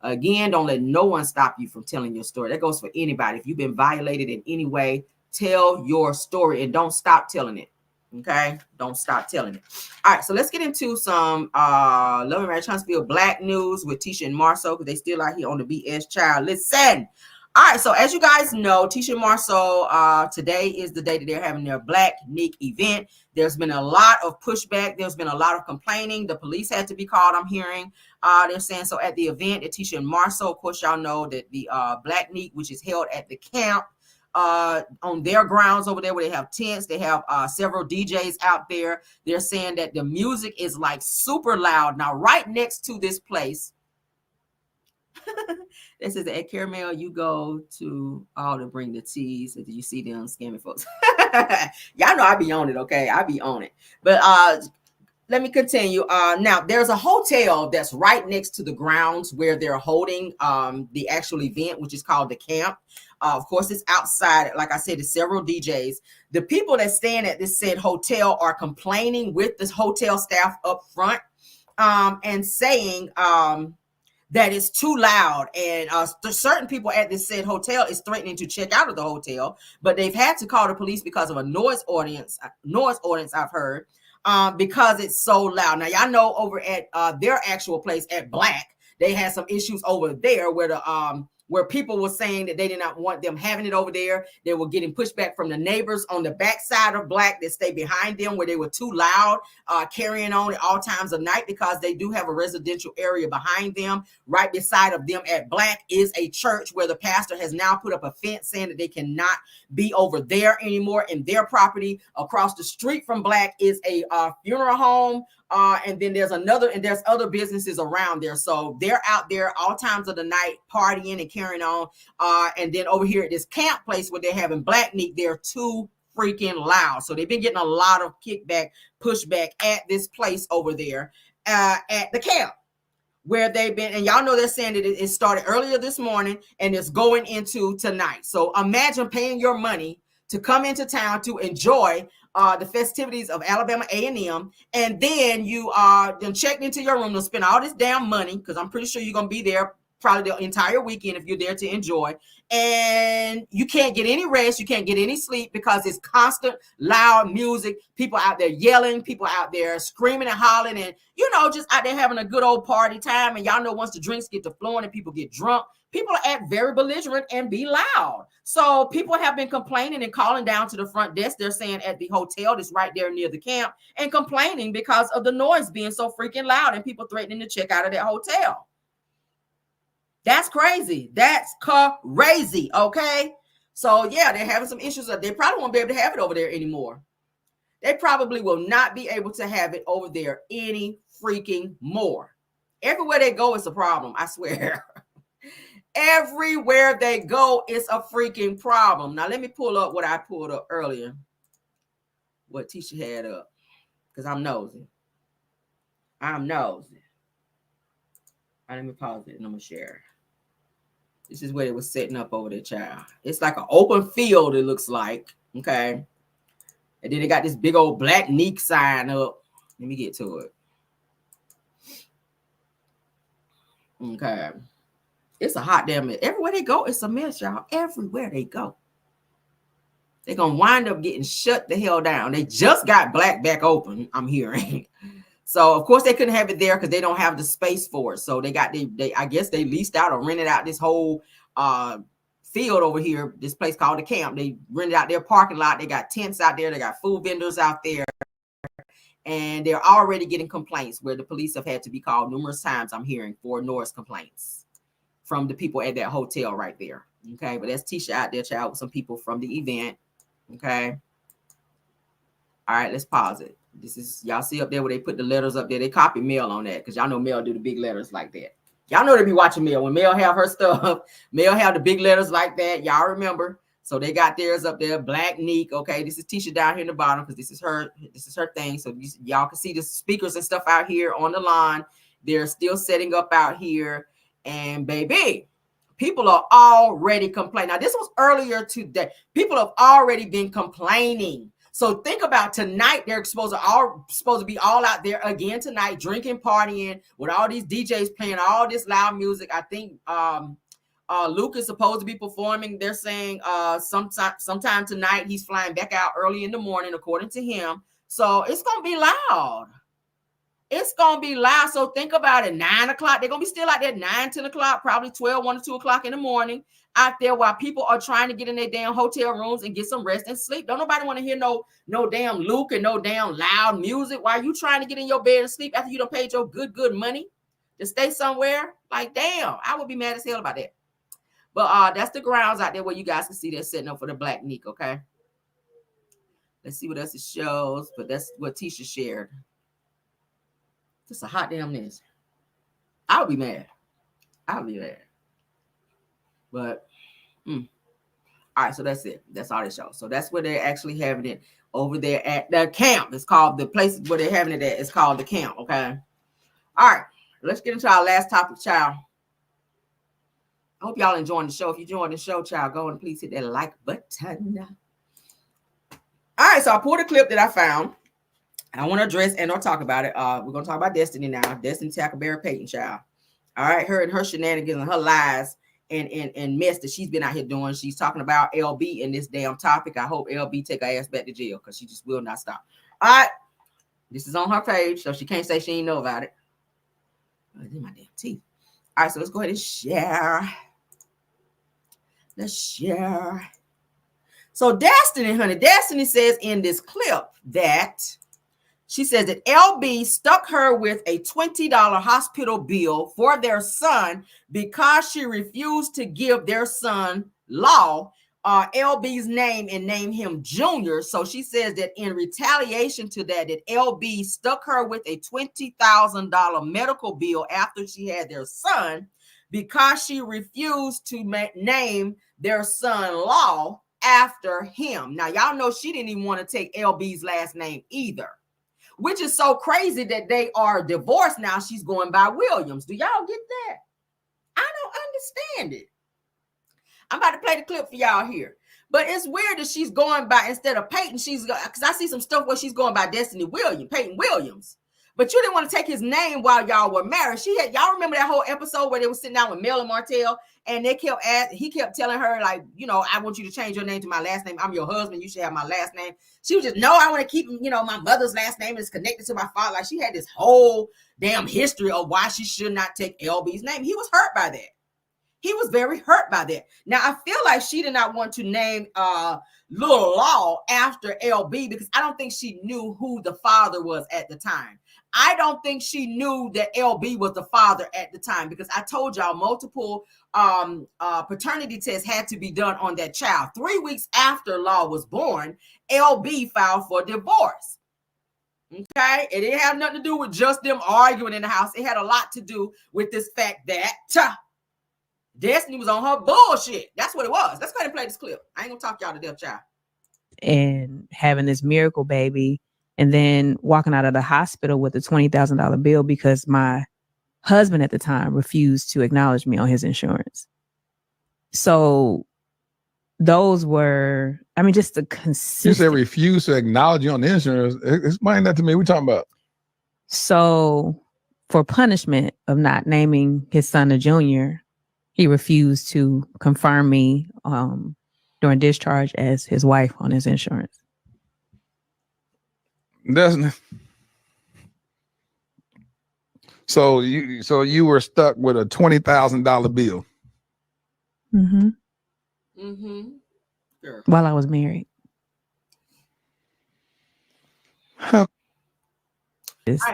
Again, don't let no one stop you from telling your story. That goes for anybody. If you've been violated in any way, tell your story and don't stop telling it. Okay? Don't stop telling it. All right. So let's get into some Love Marriage Huntsville Black news with Tisha and Marsau because they still out here on the BS child. Listen. All right, so as you guys know, Tisha Marsau, today is the day that they're having their Black Nick event. There's been a lot of pushback. There's been a lot of complaining. The police had to be called, I'm hearing. They're saying so at the event at Tisha and Marsau, of course, y'all know that the Black Nick, which is held at the camp on their grounds over there where they have tents. They have several DJs out there. They're saying that the music is like super loud. Now, right next to this place, This is at Caramel. You go to all to bring the teas. Did you see them scamming folks? Y'all know I be on it, okay? I be on it. But let me continue. Now there's a hotel that's right next to the grounds where they're holding the actual event, which is called the camp. Of course, it's outside. Like I said, it's several DJs. The people that stand at this said hotel are complaining with this hotel staff up front, and saying that it's too loud, and certain people at this said hotel is threatening to check out of the hotel, but they've had to call the police because of a noise ordinance I've heard, because it's so loud. Now y'all know over at their actual place at Black, they had some issues over there where the where people were saying that they did not want them having it over there. They were getting pushback from the neighbors on the backside of Black that stayed behind them, where they were too loud, carrying on at all times of night, because they do have a residential area behind them. Right beside of them at Black is a church where the pastor has now put up a fence saying that they cannot be over there anymore in their property. Across the street from Black is a funeral home. And then there's other businesses around there. So they're out there all times of the night partying and carrying on. And then over here at this camp place where they're having Black Neek, they're too freaking loud. So they've been getting a lot of pushback at this place over there at the camp where they've been. And y'all know they're saying that it started earlier this morning and it's going into tonight. So imagine paying your money to come into town to enjoy the festivities of Alabama A&M, and then you are then checked into your room to spend all this damn money, because I'm pretty sure you're going to be there probably the entire weekend if you're there to enjoy, and you can't get any rest, you can't get any sleep because it's constant loud music, people out there yelling, people out there screaming and hollering, and just out there having a good old party time. And y'all know once the drinks get to flowing and people get drunk, people act very belligerent and be loud. So people have been complaining and calling down to the front desk. They're saying at the hotel that's right there near the camp, and complaining because of the noise being so freaking loud and people threatening to check out of that hotel. That's crazy. That's crazy. Okay. So yeah, they're having some issues. They probably won't be able to have it over there anymore. They probably will not be able to have it over there any freaking more. Everywhere they go, it's a problem. I swear. Everywhere they go, it's a freaking problem. Now, let me pull up what I pulled up earlier. What Tisha had up. Because I'm nosy. All right, let me pause it and I'm going to share. This is where it was setting up over there, child. It's like an open field, it looks like. Okay. And then they got this big old Black Neek sign up. Let me get to it. Okay. It's a hot damn mess. Everywhere they go, it's a mess, y'all. Everywhere they go. They're going to wind up getting shut the hell down. They just got Black back open, I'm hearing. So, of course, they couldn't have it there because they don't have the space for it. So, I guess they leased out or rented out this whole field over here, this place called the camp. They rented out their parking lot. They got tents out there. They got food vendors out there. And they're already getting complaints where the police have had to be called numerous times, I'm hearing, for noise complaints from the people at that hotel right there. Okay, but that's Tisha out there, child, with some people from the event. Okay. All right, let's pause it. This is, y'all see up there where they put the letters up there. They copy Mel on that because y'all know Mel do the big letters like that. Y'all know they be watching Mel. When Mel have her stuff, Mel have the big letters like that. Y'all remember. So they got theirs up there. Black Neek. Okay, this is Tisha down here in the bottom because this is her thing. So y'all can see the speakers and stuff out here on the line. They're still setting up out here. And baby, people are already complaining. Now, this was earlier today. People have already been complaining. So think about tonight. They're supposed to be all out there again tonight, drinking, partying, with all these DJs playing all this loud music. I think Luke is supposed to be performing. They're saying sometime tonight. He's flying back out early in the morning, according to him. So it's gonna be loud. It's going to be loud. So think about it. 9 o'clock. They're going to be still out there at 9, 10 o'clock, probably 12, 1 or 2 o'clock in the morning out there while people are trying to get in their damn hotel rooms and get some rest and sleep. Don't nobody want to hear no damn Luke and no damn loud music while you trying to get in your bed and sleep after you done paid your good money to stay somewhere. Like, damn, I would be mad as hell about that. But that's the grounds out there where you guys can see they're setting up for the Black Neek, okay? Let's see what else it shows. But that's what Tisha shared. It's a hot damn mess. I would be mad. I'll leave that. But all right, so that's it. That's all they show. So that's where they're actually having it over there at the camp. It's called the place where they're having it at. It's called the camp. Okay. All right, let's get into our last topic, child. I hope y'all enjoying the show. If you enjoying the show, child, go and please hit that like button. All right, so I pulled a clip that I found. I want to address and or talk about it. We're gonna talk about Destiny now. Destiny Tackleberry Payton, child. All right, her and her shenanigans and her lies and mess that she's been out here doing. She's talking about LB in this damn topic. I hope LB take her ass back to jail because she just will not stop. All right, this is on her page, so she can't say she ain't know about it. Oh, these my damn teeth. All right, so let's go ahead and share. Let's share. So Destiny, honey, Destiny says in this clip that she says that LB stuck her with a $20 hospital bill for their son because she refused to give their son Law LB's name and name him Junior. So she says that in retaliation to that LB stuck her with a $20,000 medical bill after she had their son because she refused to name their son Law after him. Now, y'all know she didn't even want to take LB's last name either, which is so crazy that they are divorced now. She's going by Williams. Do y'all get that? I don't understand it. I'm about to play the clip for y'all here. But it's weird that she's going by, instead of Payton, because I see some stuff where she's going by Destiny Williams, Payton Williams. But you didn't want to take his name while y'all were married. Y'all remember that whole episode where they were sitting down with Mel and Martel, and he kept telling her, like, I want you to change your name to my last name. I'm your husband. You should have my last name. She was just, no, I want to keep, my mother's last name is connected to my father. Like, she had this whole damn history of why she should not take LB's name. He was hurt by that. He was very hurt by that. Now, I feel like she did not want to name Little Law after LB because I don't think she knew who the father was at the time. I don't think she knew that LB was the father at the time because I told y'all multiple paternity tests had to be done on that child. 3 weeks after Law was born, LB filed for divorce. Okay, it didn't have nothing to do with just them arguing in the house. It had a lot to do with this fact that Destiny was on her bullshit. That's what it was. Let's go ahead and play this clip. I ain't gonna talk y'all to death, child. And having this miracle baby, and then walking out of the hospital with a $20,000 bill because my husband at the time refused to acknowledge me on his insurance. So those were, just the consistent. You said refuse to acknowledge you on the insurance. Explain that to me. What you talking about? So for punishment of not naming his son a junior, he refused to confirm me during discharge as his wife on his insurance. So you were stuck with a $20,000 bill. Mm-hmm. Mm-hmm. Sure. While I was married. Right,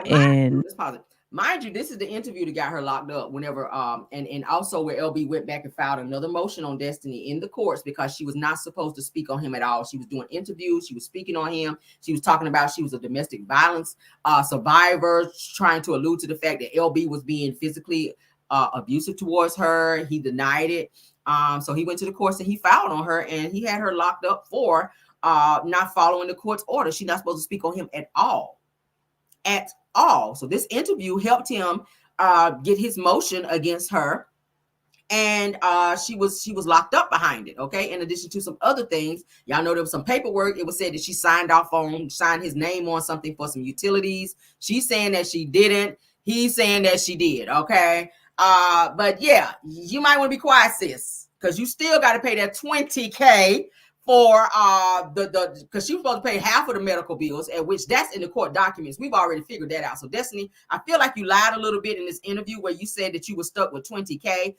and let's pause it. Mind you, this is the interview that got her locked up whenever, and also where LB went back and filed another motion on Destiny in the courts because she was not supposed to speak on him at all. She was doing interviews. She was speaking on him. She was talking about she was a domestic violence survivor, trying to allude to the fact that LB was being physically abusive towards her. He denied it. So he went to the courts and he filed on her, and he had her locked up for not following the court's order. She's not supposed to speak on him at all. At all. So this interview helped him get his motion against her, and she was locked up behind it. Okay, in addition to some other things, y'all know there was some paperwork. It was said that she signed his name on something for some utilities. She's saying that she didn't. He's saying that she did. Okay, but yeah, you might want to be quiet, sis, because you still got to pay that $20,000 for because she was supposed to pay half of the medical bills, at which that's in the court documents. We've already figured that out. So Destiny, I feel like you lied a little bit in this interview where you said that you were stuck with $20,000.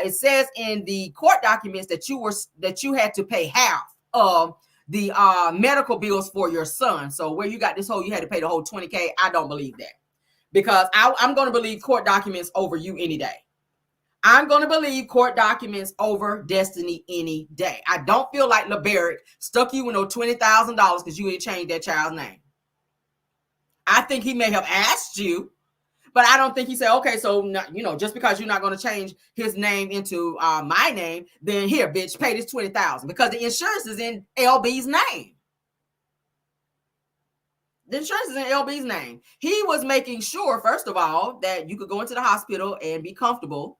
It says in the court documents that you had to pay half of the medical bills for your son. So where you got this whole, you had to pay the whole $20,000, I don't believe that, because I'm going to believe court documents over you any day. I'm going to believe court documents over Destiny any day. I don't feel like LaBaric stuck you with no $20,000 because you ain't changed that child's name. I think he may have asked you, But I don't think he said, okay, so, just because you're not going to change his name into my name, then here, bitch, pay this $20,000 because the insurance is in LB's name. The insurance is in LB's name. He was making sure, first of all, that you could go into the hospital and be comfortable.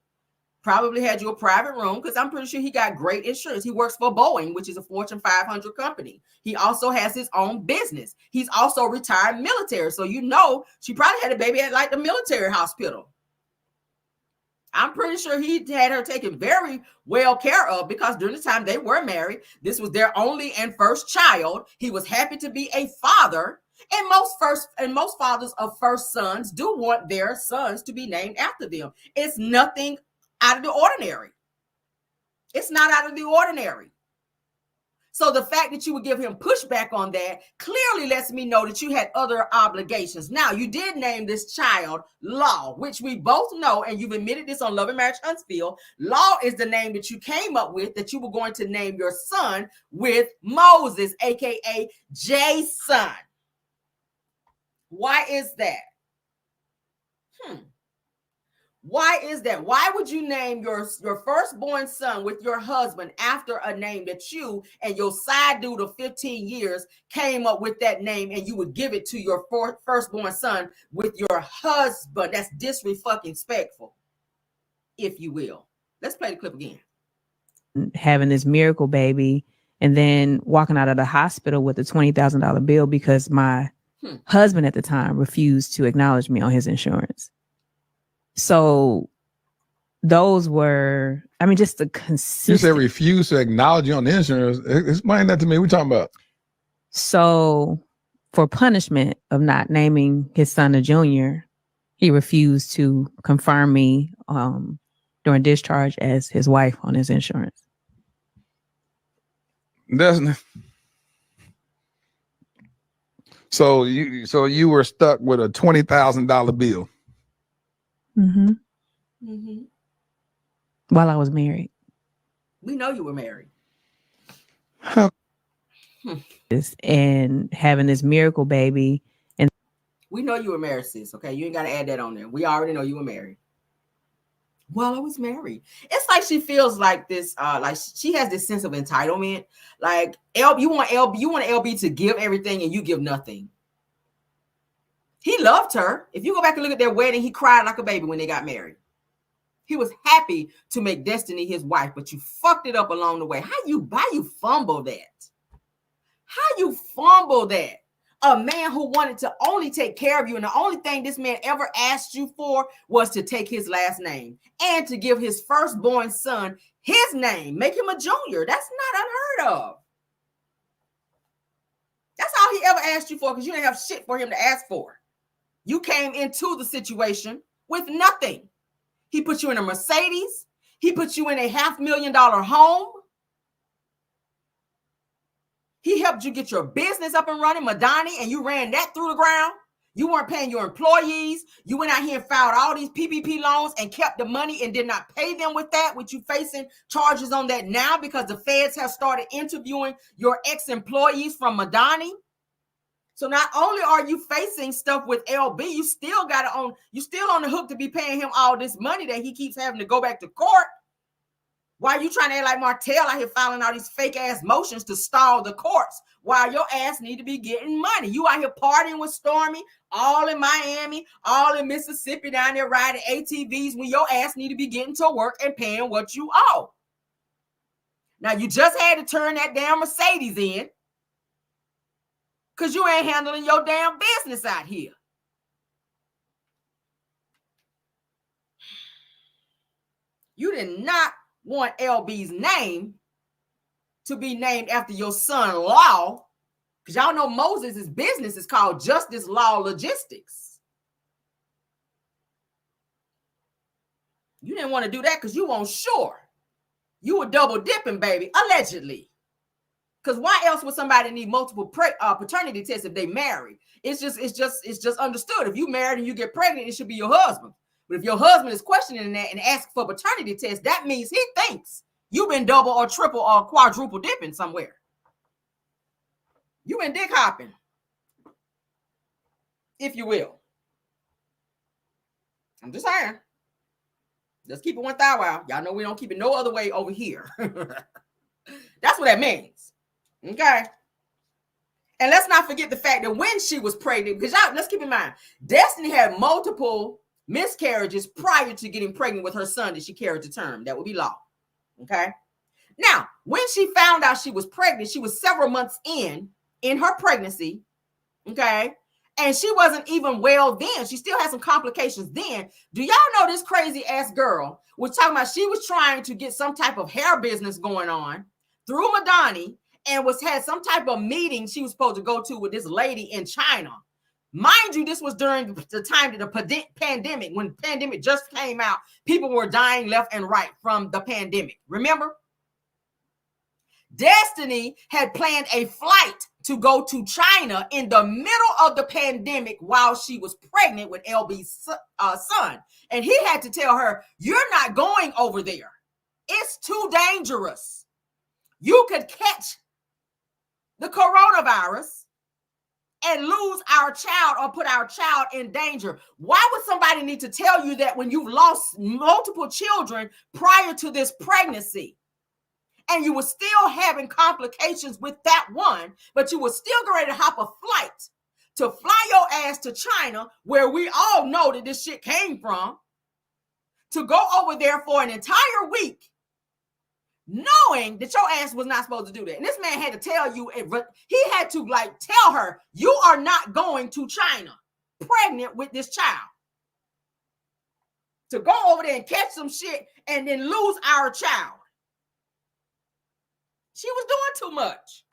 Probably had you a private room because I'm pretty sure he got great insurance. He works for Boeing, which is a Fortune 500 company. He also has his own business. He's also retired military. So, she probably had a baby at like the military hospital. I'm pretty sure he had her taken very well care of because during the time they were married, this was their only and first child. He was happy to be a father. And most fathers of first sons do want their sons to be named after them. It's nothing out of the ordinary. It's not out of the ordinary. So the fact that you would give him pushback on that clearly lets me know that you had other obligations. Now, you did name this child Law, which we both know, and you've admitted this on Love and Marriage Huntsville. Law is the name that you came up with that you were going to name your son with Moses, aka Jason. Why is that? Why is that? Why would you name your firstborn son with your husband after a name that you and your side dude of 15 years came up with that name, and you would give it to your firstborn son with your husband? That's disrespectful, if you will. Let's play the clip again. Having this miracle baby and then walking out of the hospital with a $20,000 bill because my husband at the time refused to acknowledge me on his insurance. So those were, just the consistent. You said refuse to acknowledge you on the insurance. Explain that to me. We're talking about. So for punishment of not naming his son a junior, he refused to confirm me during discharge as his wife on his insurance. So you were stuck with a $20,000 bill. While I was married. We know you were married. And having this miracle baby. And we know you were married, sis. Okay, you ain't got to add that on there. We already know you were married. Well, I was married. It's like she feels like this, like she has this sense of entitlement. Like you want LB to give everything and you give nothing. He loved her. If you go back and look at their wedding, he cried like a baby when they got married. He was happy to make Destiny his wife, but you fucked it up along the way. How you fumble that? How you fumble that? A man who wanted to only take care of you, and the only thing this man ever asked you for was to take his last name and to give his firstborn son his name, make him a junior. That's not unheard of. That's all he ever asked you for because you didn't have shit for him to ask for. You came into the situation with nothing. He put you in a Mercedes. He put you in a $500,000 home. He helped you get your business up and running, Madani, and you ran that through the ground. You weren't paying your employees. You went out here and filed all these PPP loans and kept the money and did not pay them with that, which you facing charges on that now because the feds have started interviewing your ex-employees from Madani. So not only are you facing stuff with LB, you still on the hook to be paying him all this money that he keeps having to go back to court. Why are you trying to act like Martel out here filing all these fake ass motions to stall the courts while your ass need to be getting money? You out here partying with Stormy, all in Miami, all in Mississippi, down there riding ATVs when your ass need to be getting to work and paying what you owe. Now you just had to turn that damn Mercedes in because you ain't handling your damn business out here. You did not want LB's name to be named after your son Law, because y'all know Moses' business is called Justice Law Logistics. You didn't want to do that because you weren't sure. You were double dipping, baby, allegedly. Because why else would somebody need multiple paternity tests if they married? It's just understood. If you married and you get pregnant, it should be your husband. But if your husband is questioning that and asking for paternity tests, that means he thinks you've been double or triple or quadruple dipping somewhere. You been dick hopping, if you will. I'm just saying. Let's keep it 1,000. Y'all know we don't keep it no other way over here. That's what that means. Okay. And let's not forget the fact that when she was pregnant, because y'all, let's keep in mind, Destiny had multiple miscarriages prior to getting pregnant with her son that she carried to term. That would be Law. Okay. Now, when she found out she was pregnant, she was several months in her pregnancy. Okay. And she wasn't even well then. She still had some complications then. Do y'all know this crazy ass girl was talking about she was trying to get some type of hair business going on through Madani and had some type of meeting she was supposed to go to with this lady in China. Mind you, this was during the time of the pandemic. When the pandemic just came out, people were dying left and right from the pandemic. Remember? Destiny had planned a flight to go to China in the middle of the pandemic while she was pregnant with LB's son. And he had to tell her, you're not going over there. It's too dangerous. You could catch the coronavirus and lose our child or put our child in danger. Why would somebody need to tell you that when you've lost multiple children prior to this pregnancy? And you were still having complications with that one, but you were still going to hop a flight to fly your ass to China, where we all know that this shit came from, to go over there for an entire week, knowing that your ass was not supposed to do that. And this man had to tell you, he had to like tell her, you are not going to China pregnant with this child. To go over there and catch some shit and then lose our child. She was doing too much.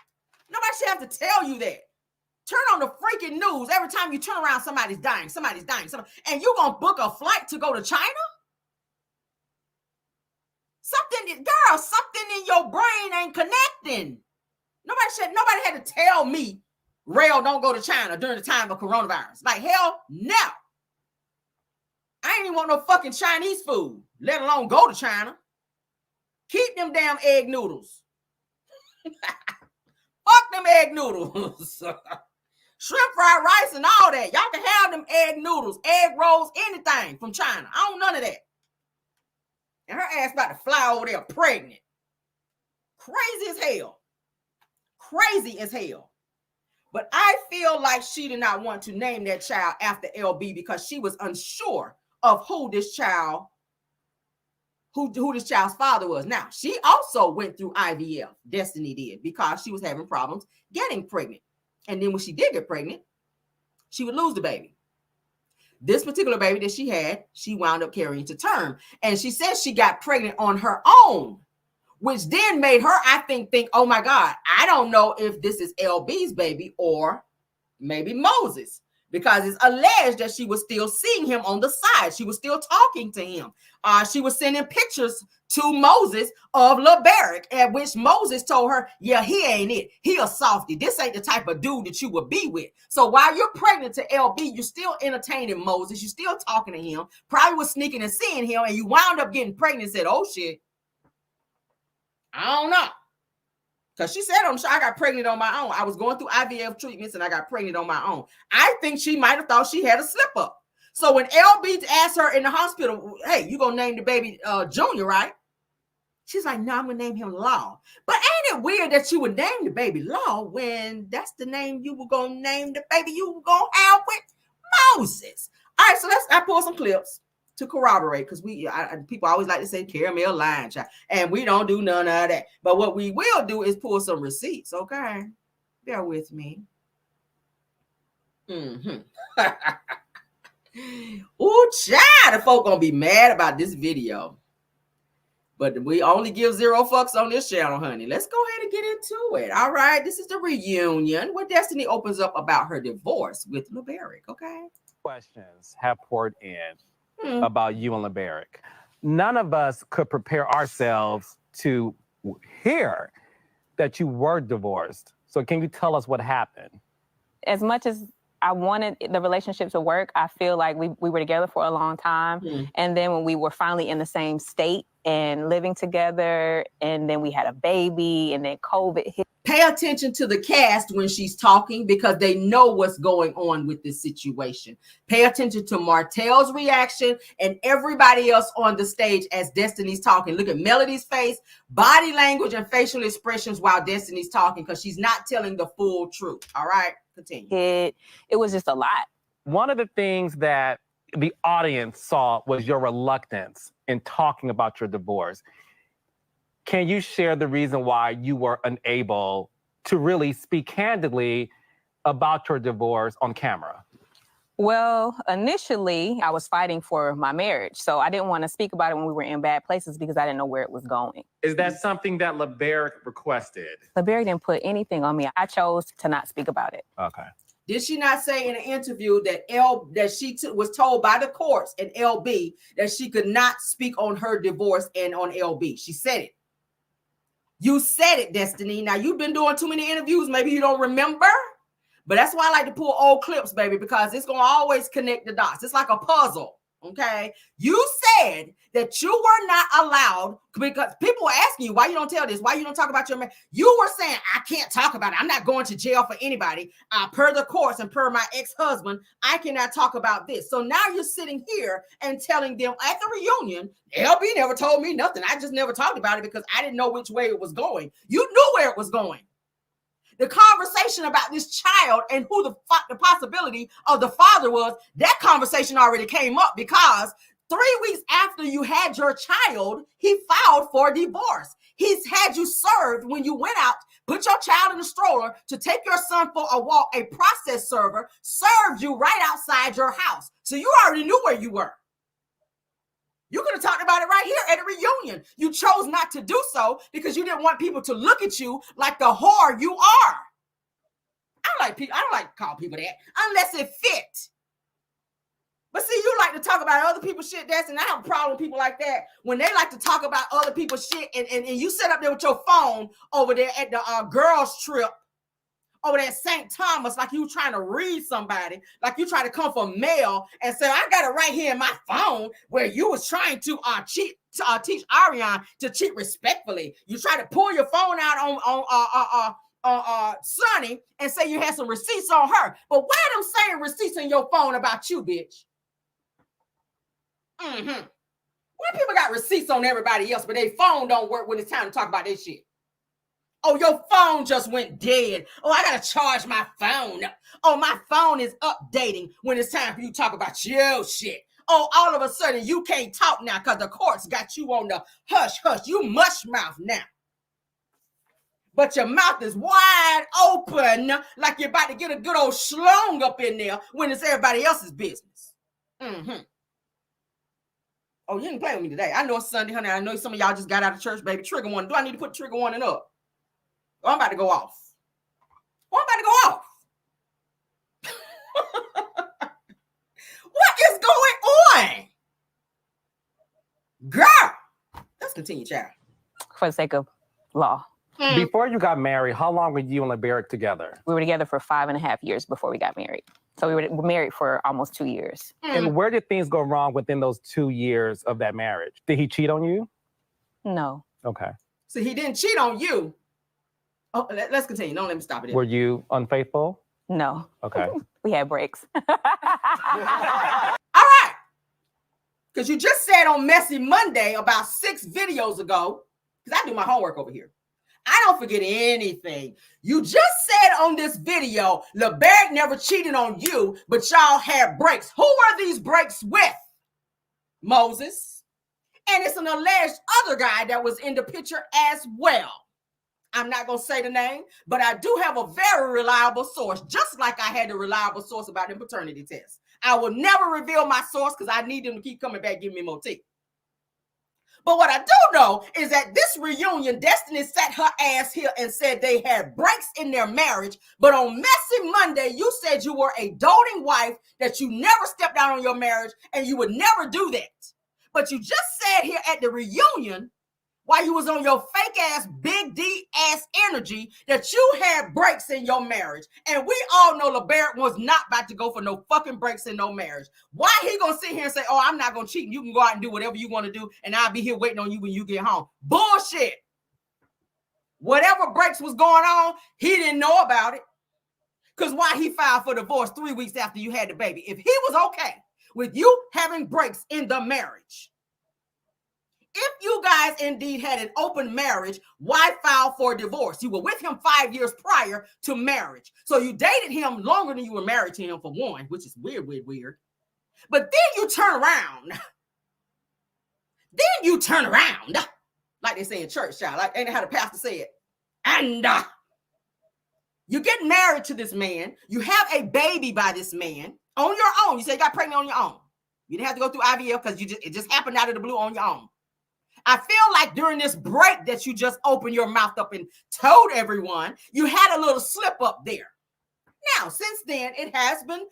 Nobody should have to tell you that. Turn on the freaking news. Every time you turn around, somebody's dying. And you're going to book a flight to go to China? Something in your brain ain't connecting. Nobody had to tell me, Rail, don't go to China during the time of coronavirus. Like, hell no. I ain't even want no fucking Chinese food, let alone go to China. Keep them damn egg noodles. Fuck them egg noodles. Shrimp fried rice and all that. Y'all can have them egg noodles, egg rolls, anything from China. I don't none of that. And her ass about to fly over there pregnant. Crazy as hell. Crazy as hell. But I feel like she did not want to name that child after LB because she was unsure of who this child's father was. Now, she also went through IVF. Destiny did, because she was having problems getting pregnant. And then when she did get pregnant, she would lose the baby. This particular baby that she had, she wound up carrying to term. And she said she got pregnant on her own, which then made her, I think, oh my God, I don't know if this is LB's baby or maybe Moses, because it's alleged that she was still seeing him on the side. She was still talking to him. She was sending pictures to Moses of LaBaric, at which Moses told her, yeah, he ain't it. He a softie. This ain't the type of dude that you would be with. So while you're pregnant to LB, you're still entertaining Moses. You're still talking to him. Probably was sneaking and seeing him, and you wound up getting pregnant and said, oh shit, I don't know. Because she said on the show, I got pregnant on my own. I was going through IVF treatments and I got pregnant on my own. I think she might have thought she had a slip up. So when LB asked her in the hospital, hey, you going to name the baby Junior, right? She's like, no, I'm going to name him Law. But ain't it weird that you would name the baby Law when that's the name you were going to name the baby you were going to have with Moses? All right, so I pull some clips to corroborate, because people always like to say caramel line, child, and we don't do none of that. But what we will do is pull some receipts, okay? Bear with me. Ooh, child, the folk gonna be mad about this video. But we only give 0 fucks on this channel, honey. Let's go ahead and get into it. All right, this is the reunion where Destiny opens up about her divorce with LaBaric, okay? Questions have poured in about you and LaBaric. None of us could prepare ourselves to hear that you were divorced. So can you tell us what happened? As much as I wanted the relationship to work, I feel like we were together for a long time. And then when we were finally in the same state, and living together. And then we had a baby, and then COVID hit. Pay attention to the cast when she's talking because they know what's going on with this situation. Pay attention to Martel's reaction and everybody else on the stage as Destiny's talking. Look at Melody's face, body language, and facial expressions while Destiny's talking because she's not telling the full truth. All right, continue. It was just a lot. One of the things that the audience saw was your reluctance in talking about your divorce. Can you share the reason why you were unable to really speak candidly about your divorce on camera? Well, initially, I was fighting for my marriage. So I didn't want to speak about it when we were in bad places because I didn't know where it was going. Is that something that LaBaric requested? LaBaric didn't put anything on me. I chose to not speak about it. Okay. Did she not say in an interview that she was told by the courts and LB that she could not speak on her divorce and on LB? She said it. You said it, Destiny. Now, you've been doing too many interviews. Maybe you don't remember. But that's why I like to pull old clips, baby, because it's going to always connect the dots. It's like a puzzle, okay? You said that you were not allowed, because people were asking you, why you don't tell this? Why you don't talk about your marriage? You were saying, I can't talk about it. I'm not going to jail for anybody. Per the courts and per my ex-husband, I cannot talk about this. So now you're sitting here and telling them at the reunion, LB never told me nothing. I just never talked about it because I didn't know which way it was going. You knew where it was going. The conversation about this child and who the possibility of the father was, that conversation already came up because 3 weeks after you had your child, he filed for divorce. He's had you served when you went out, put your child in a stroller to take your son for a walk. A process server served you right outside your house. So you already knew where you were. You could have talked about it right here at a reunion. You chose not to do so because you didn't want people to look at you like the whore you are. I don't like to call people that unless it fit. But see, you like to talk about other people's shit, and I have a problem with people like that when they like to talk about other people's shit and you sit up there with your phone over there at the girls trip over there at St. Thomas, like you trying to read somebody, like you try to come for mail and say, I got it right here in my phone where you was trying to teach Arionne to cheat respectfully. You try to pull your phone out on Sonny and say you had some receipts on her. But why them saying receipts in your phone about you, bitch? Why people got receipts on everybody else, but their phone don't work when it's time to talk about this shit? Oh, your phone just went dead. Oh, I gotta charge my phone. Oh, my phone is updating when it's time for you to talk about your shit. Oh, all of a sudden you can't talk now because the courts got you on the hush. You mush mouth now. But your mouth is wide open like you're about to get a good old schlong up in there when it's everybody else's business. Oh, you didn't play with me today. I know it's Sunday, honey. I know some of y'all just got out of church, baby. Trigger warning. Do I need to put trigger warning up? Oh, I'm about to go off. What is going on? Girl, let's continue, child. For the sake of law. Before you got married, how long were you and LaBaric together? We were together for 5.5 years before we got married. So we were married for almost 2 years. And where did things go wrong within those 2 years of that marriage? Did he cheat on you? No. Okay. So he didn't cheat on you. Oh, let's continue. Don't let me stop it. Were you unfaithful? No. Okay. We had breaks. All right. Because you just said on Messy Monday about 6 videos ago, because I do my homework over here. I don't forget anything. You just said on this video, LaBaric never cheated on you, but y'all had breaks. Who were these breaks with? Moses. And it's an alleged other guy that was in the picture as well. I'm not going to say the name, but I do have a very reliable source, just like I had a reliable source about the paternity test. I will never reveal my source because I need them to keep coming back, giving me more tea. But what I do know is that this reunion, Destiny sat her ass here and said they had breaks in their marriage. But on Messy Monday, you said you were a doting wife, that you never stepped out on your marriage, and you would never do that. But you just said here at the reunion, while you was on your fake ass, big D ass energy, that you had breaks in your marriage. And we all know LaBaric was not about to go for no fucking breaks in no marriage. Why he gonna sit here and say, oh, I'm not gonna cheat and you can go out and do whatever you want to do and I'll be here waiting on you when you get home? Bullshit. Whatever breaks was going on, he didn't know about it. Because why he filed for divorce 3 weeks after you had the baby? If he was okay with you having breaks in the marriage, if you guys indeed had an open marriage, why file for divorce? You were with him 5 years prior to marriage. So you dated him longer than you were married to him, for one, which is weird. But then you turn around. Like they say in church, child. Like, ain't how the pastor said. And you get married to this man. You have a baby by this man on your own. You say you got pregnant on your own. You didn't have to go through IVF because it just happened out of the blue on your own. I feel like during this break that you just opened your mouth up and told everyone, you had a little slip up there. Now, since then, it has been,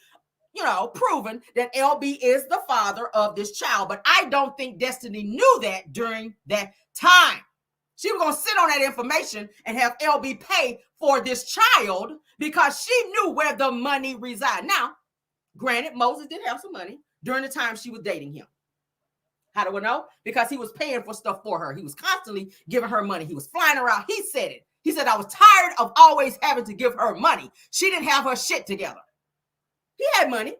proven that LB is the father of this child. But I don't think Destiny knew that during that time. She was going to sit on that information and have LB pay for this child because she knew where the money resided. Now, granted, Moses did have some money during the time she was dating him. How do we know? Because he was paying for stuff for her. He was constantly giving her money. He was flying around. He said it. He said, I was tired of always having to give her money. She didn't have her shit together. He had money,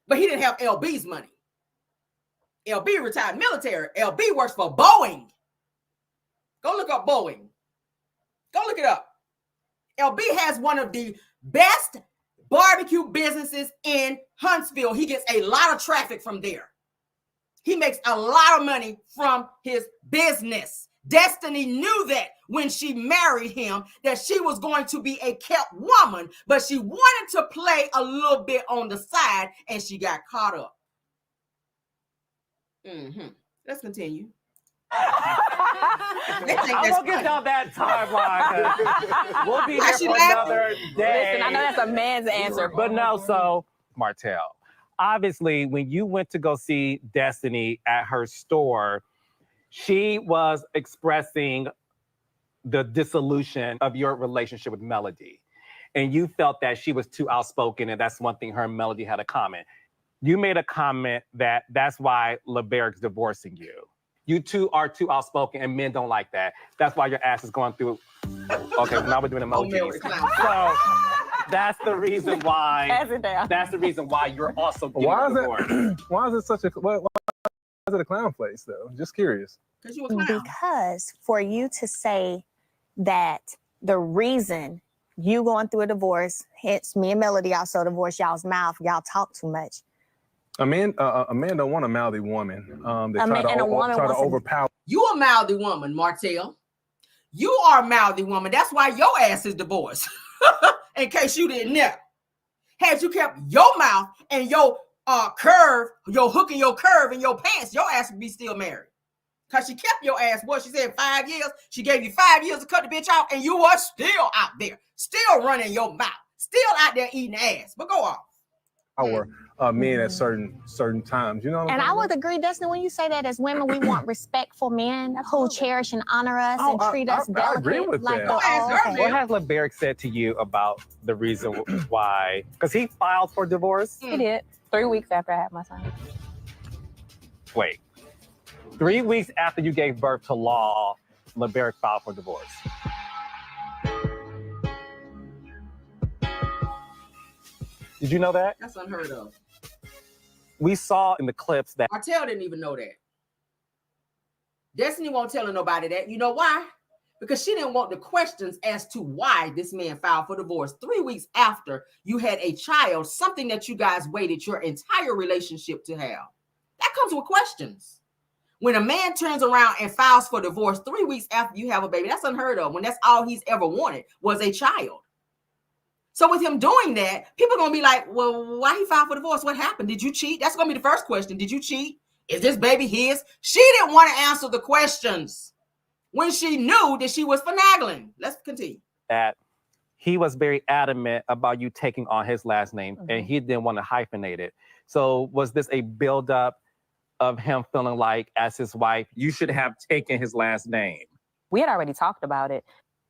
but he didn't have LB's money. LB retired military. LB works for Boeing. Go look up Boeing. Go look it up. LB has one of the best barbecue businesses in Huntsville. He gets a lot of traffic from there. He makes a lot of money from his business. Destiny knew that when she married him, that she was going to be a kept woman, but she wanted to play a little bit on the side, and she got caught up. Let's continue. I won't get down that timeline. We'll be here for another day. Listen, I know that's a man's answer. But no, so, Martel, obviously, when you went to go see Destiny at her store, she was expressing the dissolution of your relationship with Melody. And you felt that she was too outspoken, and that's one thing her and Melody had a comment. You made a comment that that's why LaBaric's divorcing you. You two are too outspoken, and men don't like that. That's why your ass is going through. Okay, now we're doing emojis. So that's the reason why. That's the reason why you're also getting divorced. Why is it such a? Why is it a clown place though? Just curious. Because for you to say that the reason you going through a divorce, hence me and Melody also divorced y'all's mouth, y'all talk too much. A man don't want a mouthy woman. They try to overpower. You a mouthy woman, Martel. You are a mouthy woman. That's why your ass is divorced. In case you didn't know. Had you kept your mouth and your curve, your hook and your curve in your pants, your ass would be still married. Because she kept your ass, what she said, 5 years. She gave you 5 years to cut the bitch off, and you were still out there, still running your mouth, still out there eating ass. But go on. Our men at certain times, you know what I'm And saying? I would agree, Dustin, when you say that as women, we want respectful men who cherish and honor us and treat us delicate. I agree with like that. What has LaBaric said to you about the reason why? Because he filed for divorce. He did 3 weeks after I had my son. Wait. 3 weeks after you gave birth to Law, LaBaric filed for divorce. Did you know that? That's unheard of. We saw in the clips that Martel didn't even know that. Destiny won't tell nobody that. You know why? Because she didn't want the questions as to why this man filed for divorce 3 weeks after you had a child, something that you guys waited your entire relationship to have. That comes with questions. When a man turns around and files for divorce 3 weeks after you have a baby, that's unheard of. When that's all he's ever wanted was a child. So with him doing that, people are going to be like, well, why he filed for divorce? What happened? Did you cheat? That's going to be the first question. Did you cheat? Is this baby his? She didn't want to answer the questions when she knew that she was finagling. Let's continue. That he was very adamant about you taking on his last name, and he didn't want to hyphenate it. So was this a buildup of him feeling like, as his wife, you should have taken his last name? We had already talked about it.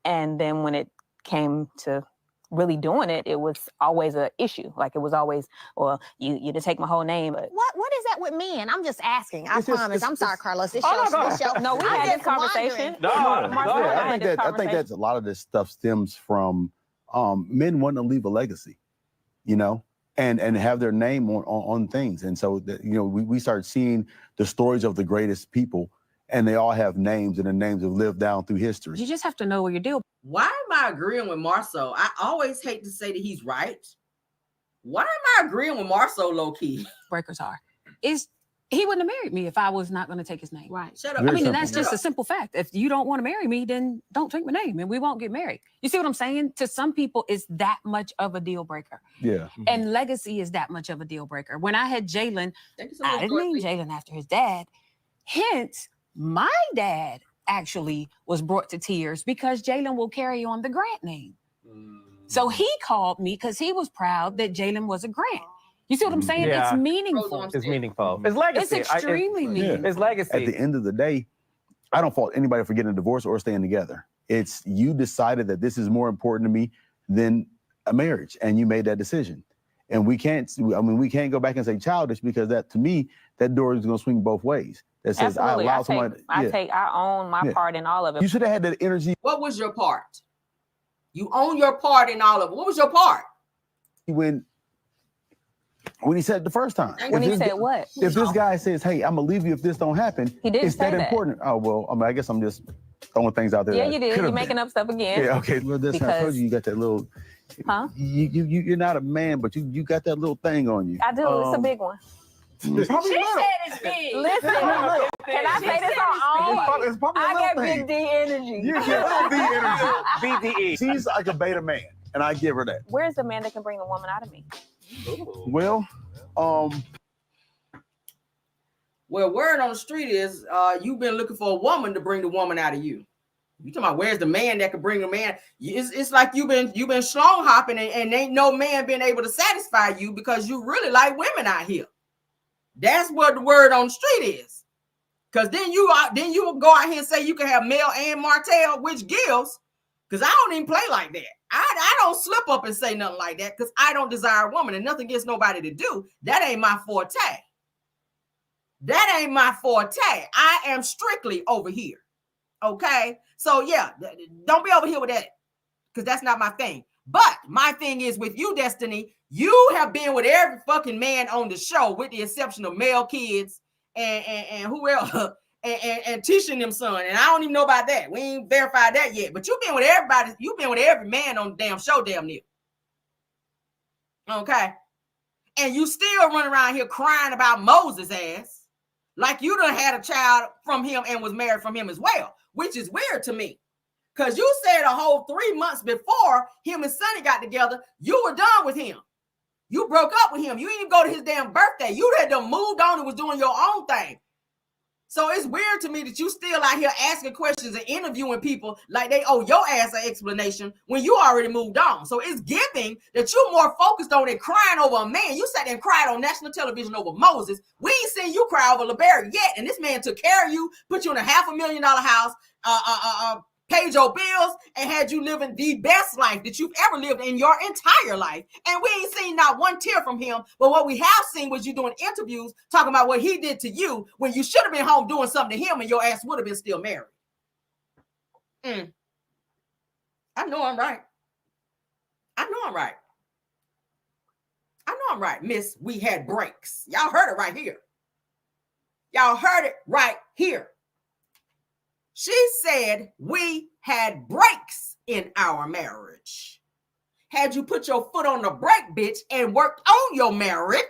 And then when it came to really doing it, it was always an issue. Like, it was always, well, you didn't take my whole name. But What is that with men? I'm just asking. I promise. I'm sorry, Carlos. This show. No, we had this conversation. I think that's a lot of this stuff stems from men wanting to leave a legacy, you know, and have their name on things. And so, we start seeing the stories of the greatest people, and they all have names, and the names have lived down through history. You just have to know where your deal. Why am I agreeing with Marsau? I always hate to say that he's right. Why am I agreeing with Marsau low key? Breakers are. He wouldn't have married me if I was not going to take his name. Right. Shut up. I mean, that's just a simple fact. If you don't want to marry me, then don't take my name and we won't get married. You see what I'm saying? To some people, it's that much of a deal breaker. Yeah. And legacy is that much of a deal breaker. When I had Jalen, I didn't name Jalen after his dad. Hence, my dad actually was brought to tears because Jalen will carry on the Grant name. So he called me because he was proud that Jalen was a Grant. You see what I'm saying? Yeah. It's meaningful. It's meaningful. It's legacy. It's extremely meaningful. It's legacy. At the end of the day, I don't fault anybody for getting a divorce or staying together. It's you decided that this is more important to me than a marriage, and you made that decision. And we can't go back and say childish, because that, to me, that door is going to swing both ways. That says Absolutely. I allow someone. I own my part in all of it. You should have had that energy. What was your part? You own your part in all of it. What was your part? When he said it the first time. When he said what? If this guy says, "Hey, I'm gonna leave you if this don't happen," he didn't it's say that important. Oh well, I guess I'm just throwing things out there. Yeah, you did. You're making up stuff again. Yeah, okay. Well, this I told you got that little. Huh? You're not a man, but you got that little thing on you. I do. It's a big one. She said it's big. Listen, can I say this on own? I get big D energy. You get little D energy. BDE. She's like a beta man, and I give her that. Where's the man that can bring a woman out of me? Ooh. Well, word on the street is you've been looking for a woman to bring the woman out of you. You talking about where's the man that could bring the man? It's like you've been schlong hopping and ain't no man been able to satisfy you because you really like women out here. That's what the word on the street is. Because then you go out here and say you can have Mel and Martel, which gives. Because I don't even play like that. I don't slip up and say nothing like that because I don't desire a woman and nothing against nobody to do. That ain't my forte. That ain't my forte. I am strictly over here. Okay? So yeah, don't be over here with that because that's not my thing. But my thing is with you, Destiny, you have been with every fucking man on the show with the exception of male kids and who else? And Tisha and them son. And I don't even know about that. We ain't verified that yet. But you've been with everybody. You've been with every man on the damn show damn near. Okay? And you still run around here crying about Moses' ass. Like you done had a child from him and was married from him as well. Which is weird to me. Because you said a whole 3 months before him and Sonny got together, you were done with him. You broke up with him. You didn't even go to his damn birthday. You had done moved on and was doing your own thing. So it's weird to me that you still out here asking questions and interviewing people like they owe your ass an explanation when you already moved on. So it's giving that you're more focused on it crying over a man. You sat there and cried on national television over Moses. We ain't seen you cry over LaBaric yet. And this man took care of you, put you in a $500,000 house, paid your bills, and had you living the best life that you've ever lived in your entire life. And we ain't seen not one tear from him. But what we have seen was you doing interviews talking about what he did to you when you should have been home doing something to him and your ass would have been still married. I know I'm right. I know I'm right. I know I'm right, Miss. We had breaks. Y'all heard it right here. Y'all heard it right here. She said we had breaks in our marriage. Had you put your foot on the brake, bitch, and worked on your marriage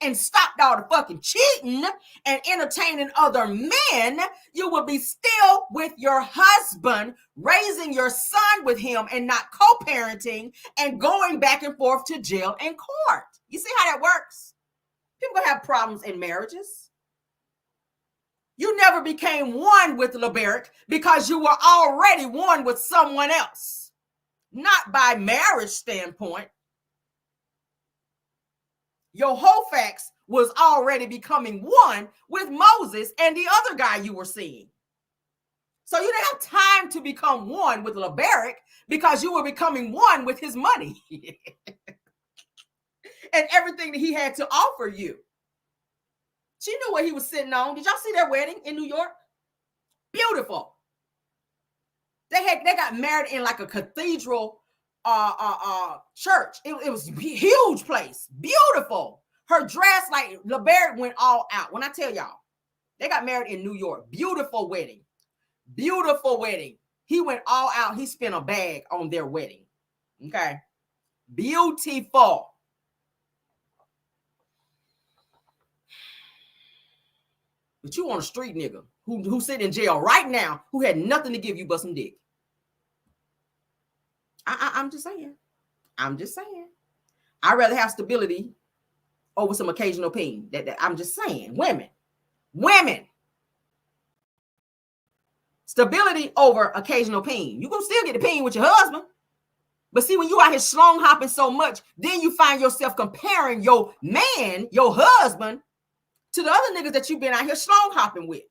and stopped all the fucking cheating and entertaining other men, you would be still with your husband, raising your son with him and not co-parenting and going back and forth to jail and court. You see how that works? People gonna have problems in marriages. You never became one with LaBaric because you were already one with someone else. Not by marriage standpoint. Your whole facts was already becoming one with Moses and the other guy you were seeing. So you didn't have time to become one with LaBaric because you were becoming one with his money and everything that he had to offer you. She knew what he was sitting on. Did y'all see their wedding in New York? Beautiful. They got married in like a cathedral church. It was a huge place. Beautiful. Her dress, like LaBaric went all out. When I tell y'all, they got married in New York. Beautiful wedding. Beautiful wedding. He went all out. He spent a bag on their wedding. Okay. Beautiful. But you want a street nigga who sit in jail right now, who had nothing to give you but some dick. I'm just saying. I'm just saying. I'd rather have stability over some occasional pain. That I'm just saying. Women. Stability over occasional pain. You're going to still get the pain with your husband. But see, when you out here slong hopping so much, then you find yourself comparing your man, your husband, to the other niggas that you've been out here slong hopping with.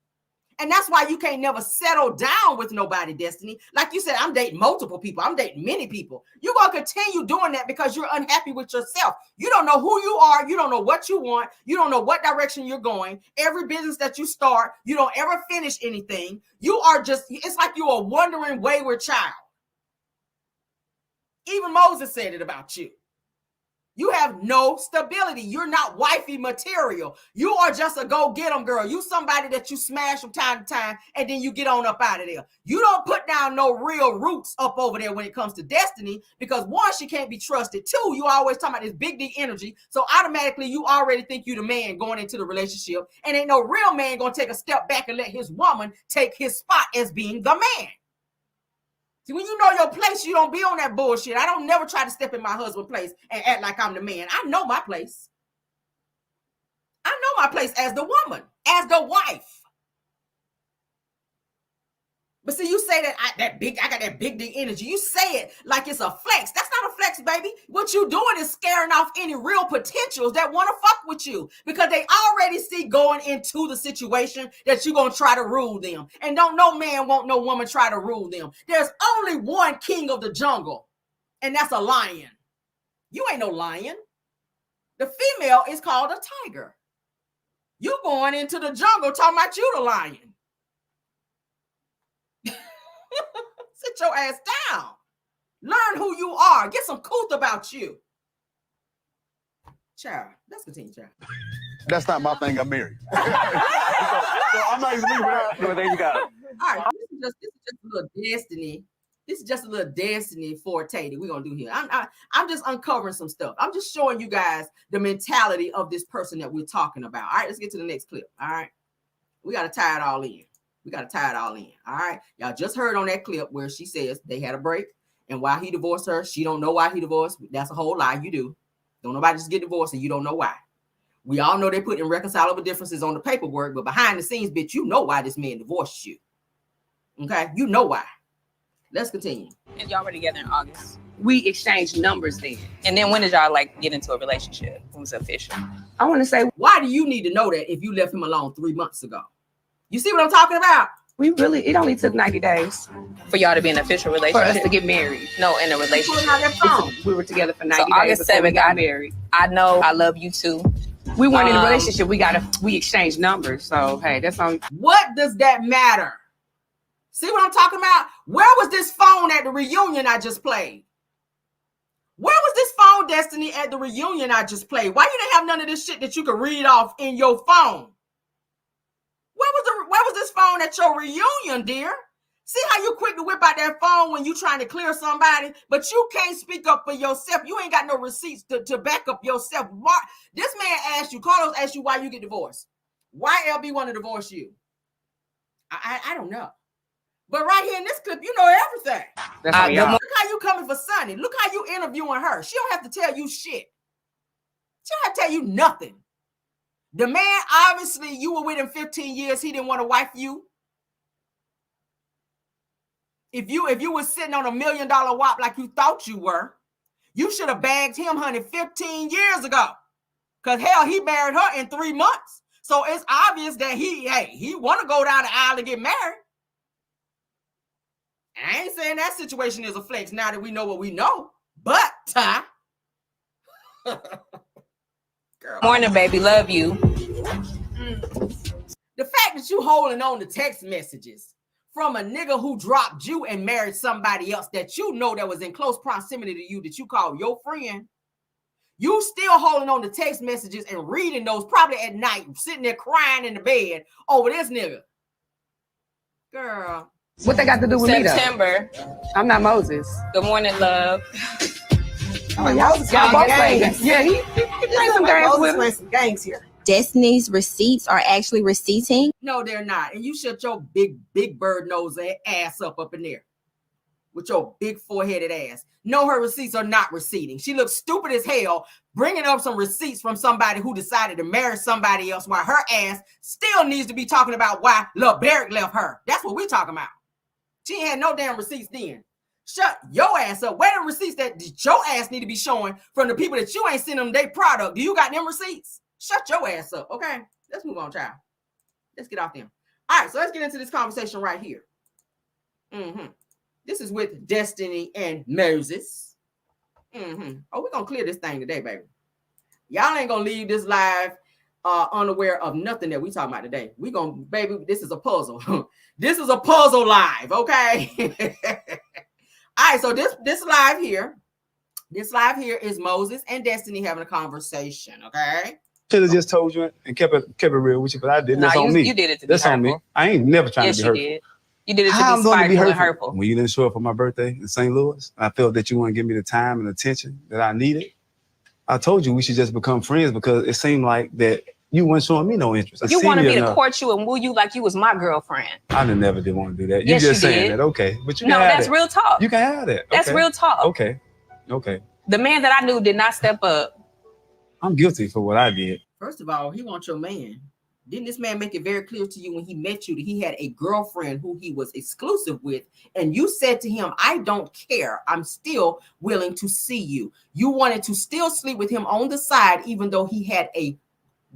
And that's why you can't never settle down with nobody, Destiny. Like you said, I'm dating multiple people. I'm dating many people. You're going to continue doing that because you're unhappy with yourself. You don't know who you are. You don't know what you want. You don't know what direction you're going. Every business that you start, you don't ever finish anything. You are just, it's like you're a wandering, wayward child. Even Moses said it about you. You have no stability. You're not wifey material. You are just a go-get-em girl. You somebody that you smash from time to time, and then you get on up out of there. You don't put down no real roots up over there when it comes to Destiny, because one, she can't be trusted. Two, you always talking about this big D energy. So automatically, you already think you the man going into the relationship, and ain't no real man going to take a step back and let his woman take his spot as being the man. See, when you know your place, you don't be on that bullshit. I don't never try to step in my husband's place and act like I'm the man. I know my place. I know my place as the woman, as the wife. But see, you say that I got that big D energy. You say it like it's a flex. That's not a flex, baby. What you doing is scaring off any real potentials that want to fuck with you, because they already see going into the situation that you're going to try to rule them. And don't no man want no woman try to rule them. There's only one king of the jungle, and that's a lion. You ain't no lion. The female is called a tiger. You going into the jungle talking about you the lion. Sit your ass down. Learn who you are. Get some couth about you. Child, let's continue, child. That's not my thing. I'm married. So I'm not even leaving out. No, there you go. All right, this is just a little Destiny. This is just a little Destiny forte that we're gonna do here. I'm just uncovering some stuff. I'm just showing you guys the mentality of this person that we're talking about. All right, let's get to the next clip. All right, we gotta tie it all in. All right. Y'all just heard on that clip where she says they had a break, and why he divorced her. She don't know why he divorced. That's a whole lie. You do. Don't nobody just get divorced and you don't know why. We all know they put irreconcilable differences on the paperwork, but behind the scenes, bitch, you know why this man divorced you. Okay? You know why. Let's continue. And y'all were together in August. We exchanged numbers then. And then when did y'all get into a relationship? It was official. I want to say, why do you need to know that if you left him alone 3 months ago? You see what I'm talking about? it only took 90 days for y'all to be in an official for relationship. us to get married. No, in a relationship. We were together for 90 days August before 7th, we got married. I know I love you too. We weren't in a relationship. We exchanged numbers. So hey, that's on. What does that matter? See what I'm talking about? Where was this phone at the reunion I just played? Where was this phone, Destiny, at the reunion I just played? Why you didn't have none of this shit that you could read off in your phone? Where was this phone at your reunion, dear? See how you quick to whip out that phone when you trying to clear somebody, but you can't speak up for yourself. You ain't got no receipts to back up yourself. Why? This man asked you, Carlos asked you why you get divorced. Why LB want to divorce you? I don't know. But right here in this clip, you know everything. Look how you coming for Sonny. Look how you interviewing her. She don't have to tell you shit. She don't have to tell you nothing. The man, obviously, you were with him 15 years. He didn't want to wife you. If you were sitting on $1 million wop like you thought you were, you should have bagged him, honey, 15 years ago. Because hell, he married her in 3 months. So it's obvious that he want to go down the aisle and get married. I ain't saying that situation is a flex now that we know what we know. But Girl. Morning, baby. Love you. The fact that you holding on to text messages from a nigga who dropped you and married somebody else that you know that was in close proximity to you that you call your friend, you still holding on to text messages and reading those probably at night, sitting there crying in the bed over this nigga. Girl. What they got to do with September. me, though? I'm not Moses. Good morning, love. Oh, y'all both games. Yeah, he played some games with me. Some games here. Destiny's receipts are actually receipting? No, they're not. And you shut your big bird nose ass up in there with your big four-headed ass. No, her receipts are not receipting. She looks stupid as hell bringing up some receipts from somebody who decided to marry somebody else while her ass still needs to be talking about why LaBaric left her. That's what we talking about. She ain't had no damn receipts then. Shut your ass up. Where the receipts that your ass need to be showing from the people that you ain't sending them their product? Do you got them receipts? Shut your ass up, okay? Let's move on, child. Let's get off them. All right, so let's get into this conversation right here. This is with Destiny and Moses. Oh, we're going to clear this thing today, baby. Y'all ain't going to leave this live unaware of nothing that we talking about today. We going to, baby, this is a puzzle. This is a puzzle live, okay? All right, so this live here is Moses and Destiny having a conversation, okay? Should have just told you and kept it real with you, but I didn't. That's on me. You did it to That's be on me. hurtful. I ain't never trying to be hurtful. Yes, you did. You did it to be spiteful and hurtful. When you didn't show up for my birthday in St. Louis, I felt that you wouldn't give me the time and attention that I needed. I told you we should just become friends because it seemed like that you weren't showing me no interest. You wanted me to court you and woo you like you was my girlfriend. I never did want to do that. Yes, you just you saying did. that, okay. But you no, can have that's that. real talk. You can have that. That's real talk. Okay. The man that I knew did not step up. I'm guilty for what I did. First of all, he wants your man. Didn't this man make it very clear to you when he met you that he had a girlfriend who he was exclusive with? And you said to him, I don't care. I'm still willing to see you. You wanted to still sleep with him on the side, even though he had a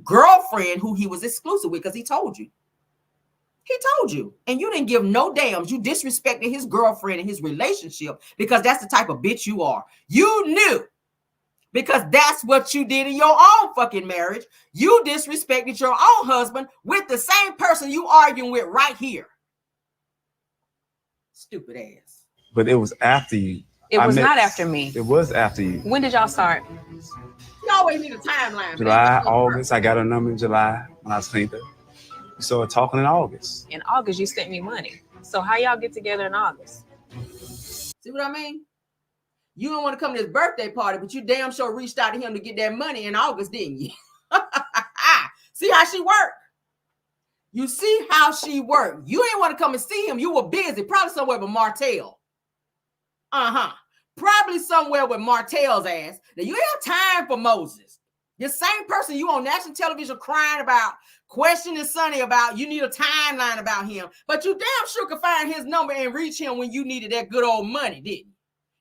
girlfriend who he was exclusive with, because he told you. He told you. And you didn't give no damns. You disrespected his girlfriend and his relationship because that's the type of bitch you are. You knew. Because that's what you did in your own fucking marriage. You disrespected your own husband with the same person you arguing with right here. Stupid ass. But it was after you. It was not after me. It was after you. When did y'all start? You always need a timeline. July, August. I got her number in July when I seen her. We started talking in August. In August, you sent me money. So how y'all get together in August? See what I mean? You don't want to come to his birthday party, but you damn sure reached out to him to get that money in August, didn't you? See how she worked? You see how she worked. You ain't want to come and see him. You were busy, probably somewhere with Martel. Probably somewhere with Martel's ass. Now, you ain't have time for Moses. The same person you on national television crying about, questioning Sonny about, you need a timeline about him. But you damn sure could find his number and reach him when you needed that good old money, didn't you?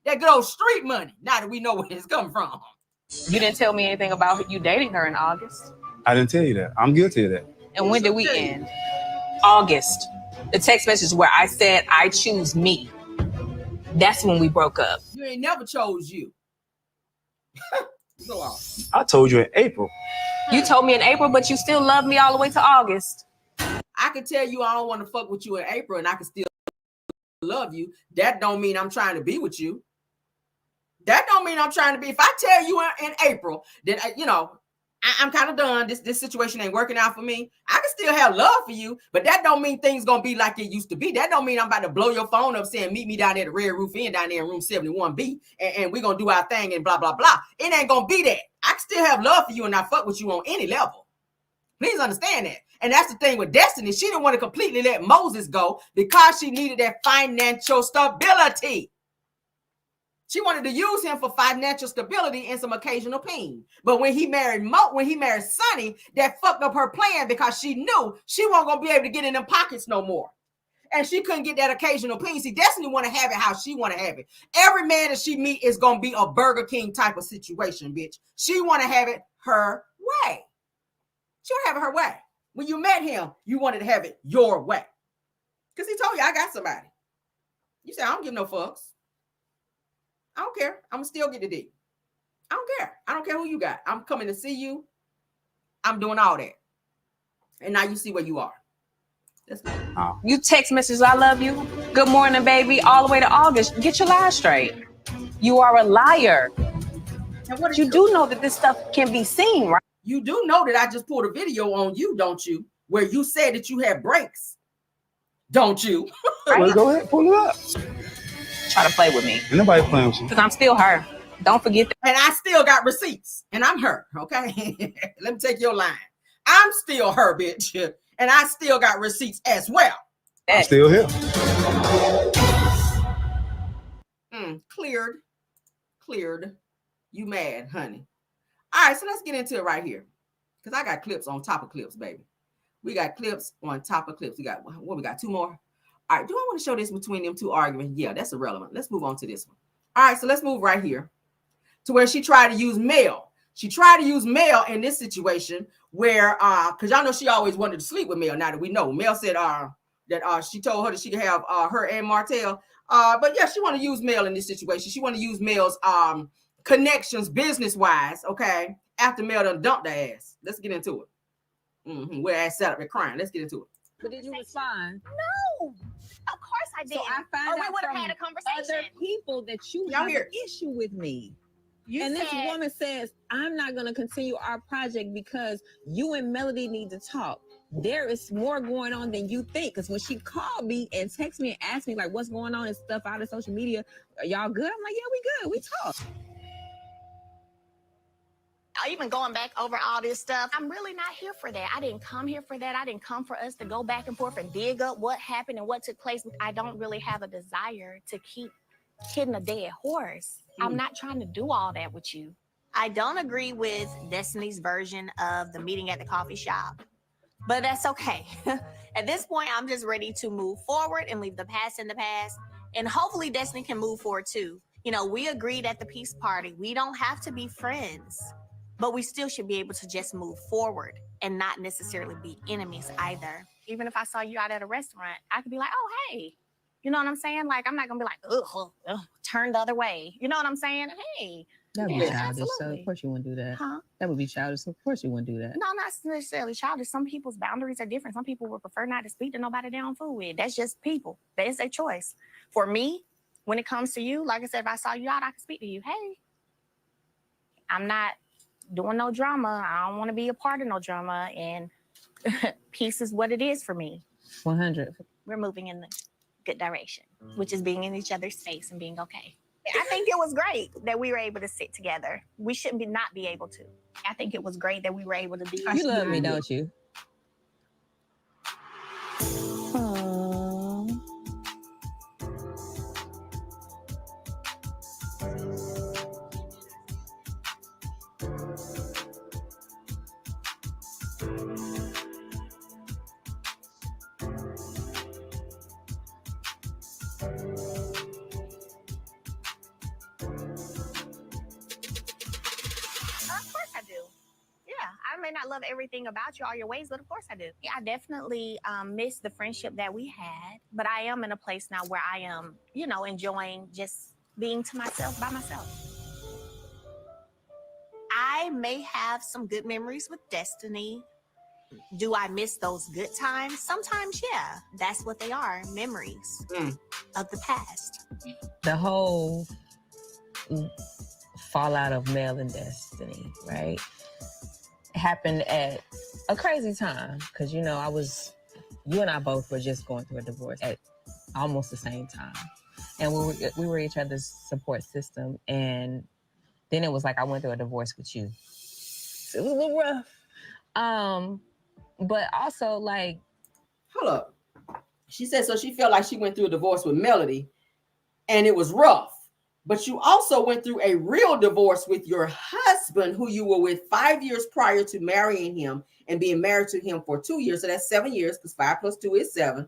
That good old street money. Now that we know where it's coming from. You didn't tell me anything about you dating her in August. I didn't tell you that. I'm guilty of that. And when did we end? August. The text message where I said, I choose me. That's when we broke up. You ain't never chose you. Go on. I told you in April. You told me in April, but you still love me all the way to August. I can tell you I don't want to fuck with you in April and I can still love you. That don't mean I'm trying to be with you. That don't mean I'm trying to be. If I tell you in April that, I'm kind of done. This situation ain't working out for me. I can still have love for you, but that don't mean things gonna be like it used to be. That don't mean I'm about to blow your phone up saying meet me down there at the Red Roof Inn down there in room 71B and we're gonna do our thing and blah, blah, blah. It ain't gonna be that. I can still have love for you and not fuck with you on any level. Please understand that. And that's the thing with Destiny. She didn't want to completely let Moses go because she needed that financial stability. She wanted to use him for financial stability and some occasional pain. But when he married Sonny, that fucked up her plan because she knew she wasn't going to be able to get in them pockets no more. And she couldn't get that occasional pain. See, Destiny want to have it how she want to have it. Every man that she meet is going to be a Burger King type of situation, bitch. She want to have it her She would have it her way. When you met him, you wanted to have it your way. Because he told you, I got somebody. You said, I don't give no fucks. I don't care. I'm going to still get the dick. I don't care. I don't care who you got. I'm coming to see you. I'm doing all that. And now you see where you are. Let's go. You text messages, I love you. Good morning, baby. All the way to August. Get your lies straight. You are a liar. And what you do know that this stuff can be seen, right? You do know that I just pulled a video on you, don't you? Where you said that you had breaks. Don't you? Well, go ahead, pull it up. Try to play with me. Ain't nobody playing with you. Because I'm still her. Don't forget that. And I still got receipts. And I'm her, okay? Let me take your line. I'm still her, bitch. And I still got receipts as well. I'm still here. Cleared. You mad, honey. All right, so let's get into it right here. Because I got clips on top of clips, baby. We got clips on top of clips. We got 2 more? All right, do I want to show this between them two arguing? Yeah, that's irrelevant. Let's move on to this one. All right, so let's move right here to where she tried to use Mel. She tried to use Mel in this situation where, because y'all know she always wanted to sleep with Mel. Now that we know, Mel said that she told her that she could have her and Martel. But yeah, she wanted to use Mel in this situation. She wanted to use Mel's connections business-wise, okay, after Mel done dumped her ass. Let's get into it. Where ass sat up and crying. Let's get into it. But did you respond? No, of course I did. So I found out we would have from had a conversation. other people that you Y'all have hear an issue with me. You This said- woman says, I'm not going to continue our project because you and Melody need to talk. There is more going on than you think. Because when she called me and texted me and asked me, like, what's going on and stuff out of social media, are y'all good? I'm like, yeah, we good. We talk. Even going back over all this stuff, I'm really not here for that. I didn't come here for that. I didn't come for us to go back and forth and dig up what happened and what took place. I don't really have a desire to keep hitting a dead horse. I'm not trying to do all that with you. I don't agree with Destiny's version of the meeting at the coffee shop, but that's okay. At this point, I'm just ready to move forward and leave the past in the past. And hopefully Destiny can move forward too. You know, we agreed at the peace party. We don't have to be friends, but we still should be able to just move forward and not necessarily be enemies either. Even if I saw you out at a restaurant, I could be like, oh, hey. You know what I'm saying? Like, I'm not going to be like, ugh, turn the other way. You know what I'm saying? Hey. That would Yeah, be childish. So absolutely. of course you wouldn't do that. Huh? That would be childish. So of course you wouldn't do that. No, not necessarily childish. Some people's boundaries are different. Some people would prefer not to speak to nobody they don't fool with. That's just people. That's their choice. For me, when it comes to you, like I said, if I saw you out, I could speak to you. Hey, I'm not doing no drama. I don't want to be a part of no drama. And peace is what it is for me. 100. We're moving in the good direction, which is being in each other's space and being okay. I think it was great that we were able to sit together. We shouldn't not be able to. I think it was great that we were able to do. You love me, don't you? I may not love everything about you, all your ways, but of course I do. Yeah, I definitely miss the friendship that we had, but I am in a place now where I am, enjoying just being to myself by myself. I may have some good memories with Destiny. Do I miss those good times? Sometimes, yeah. That's what they are, memories of the past. The whole fallout of Mel and Destiny, right? Happened at a crazy time because you and I both were just going through a divorce at almost the same time, and we were each other's support system. And then it was like I went through a divorce with you, so it was a little rough. But also like, hold up, she said so she felt like she went through a divorce with Melody, and it was rough. But you also went through a real divorce with your husband, who you were with 5 years prior to marrying him and being married to him for 2 years. So that's 7 years because 5 + 2 is 7.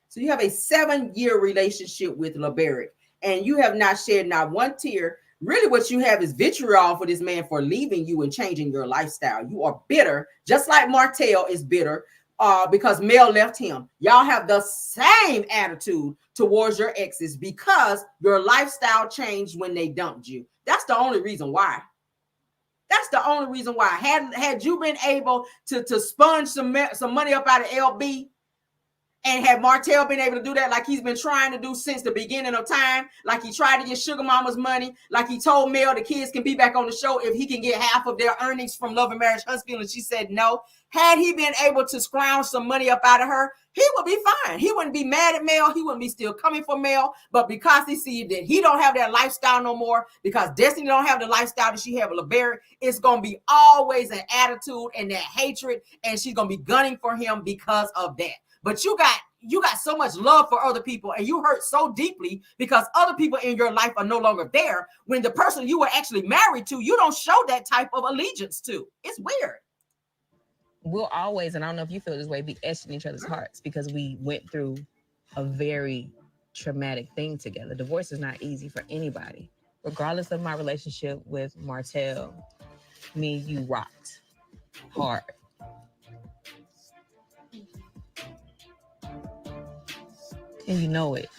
So you have a 7-year relationship with LaBaric, and you have not shed not one tear Really what you have is vitriol for this man for leaving you and changing your lifestyle. You are bitter, just like Martel is bitter because Mel left him. Y'all have the same attitude towards your exes because your lifestyle changed when they dumped you. That's the only reason why. That's the only reason why. Had you been able to sponge some money up out of LB, and had Martel been able to do that like he's been trying to do since the beginning of time, like he tried to get Sugar Mama's money, like he told Mel the kids can be back on the show if he can get half of their earnings from Love and Marriage Huntsville, and she said no. Had he been able to scrounge some money up out of her, he would be fine. He wouldn't be mad at Mel. He wouldn't be still coming for Mel. But because he see that he don't have that lifestyle no more, because Destiny don't have the lifestyle that she had with LaBaric, it's going to be always an attitude and that hatred, and she's going to be gunning for him because of that. But you got so much love for other people, and you hurt so deeply because other people in your life are no longer there. When the person you were actually married to, you don't show that type of allegiance to. It's weird. We'll always, and I don't know if you feel this way, be etched in each other's hearts because we went through a very traumatic thing together. Divorce is not easy for anybody. Regardless of my relationship with Martel, me and you rocked hard. And you know it.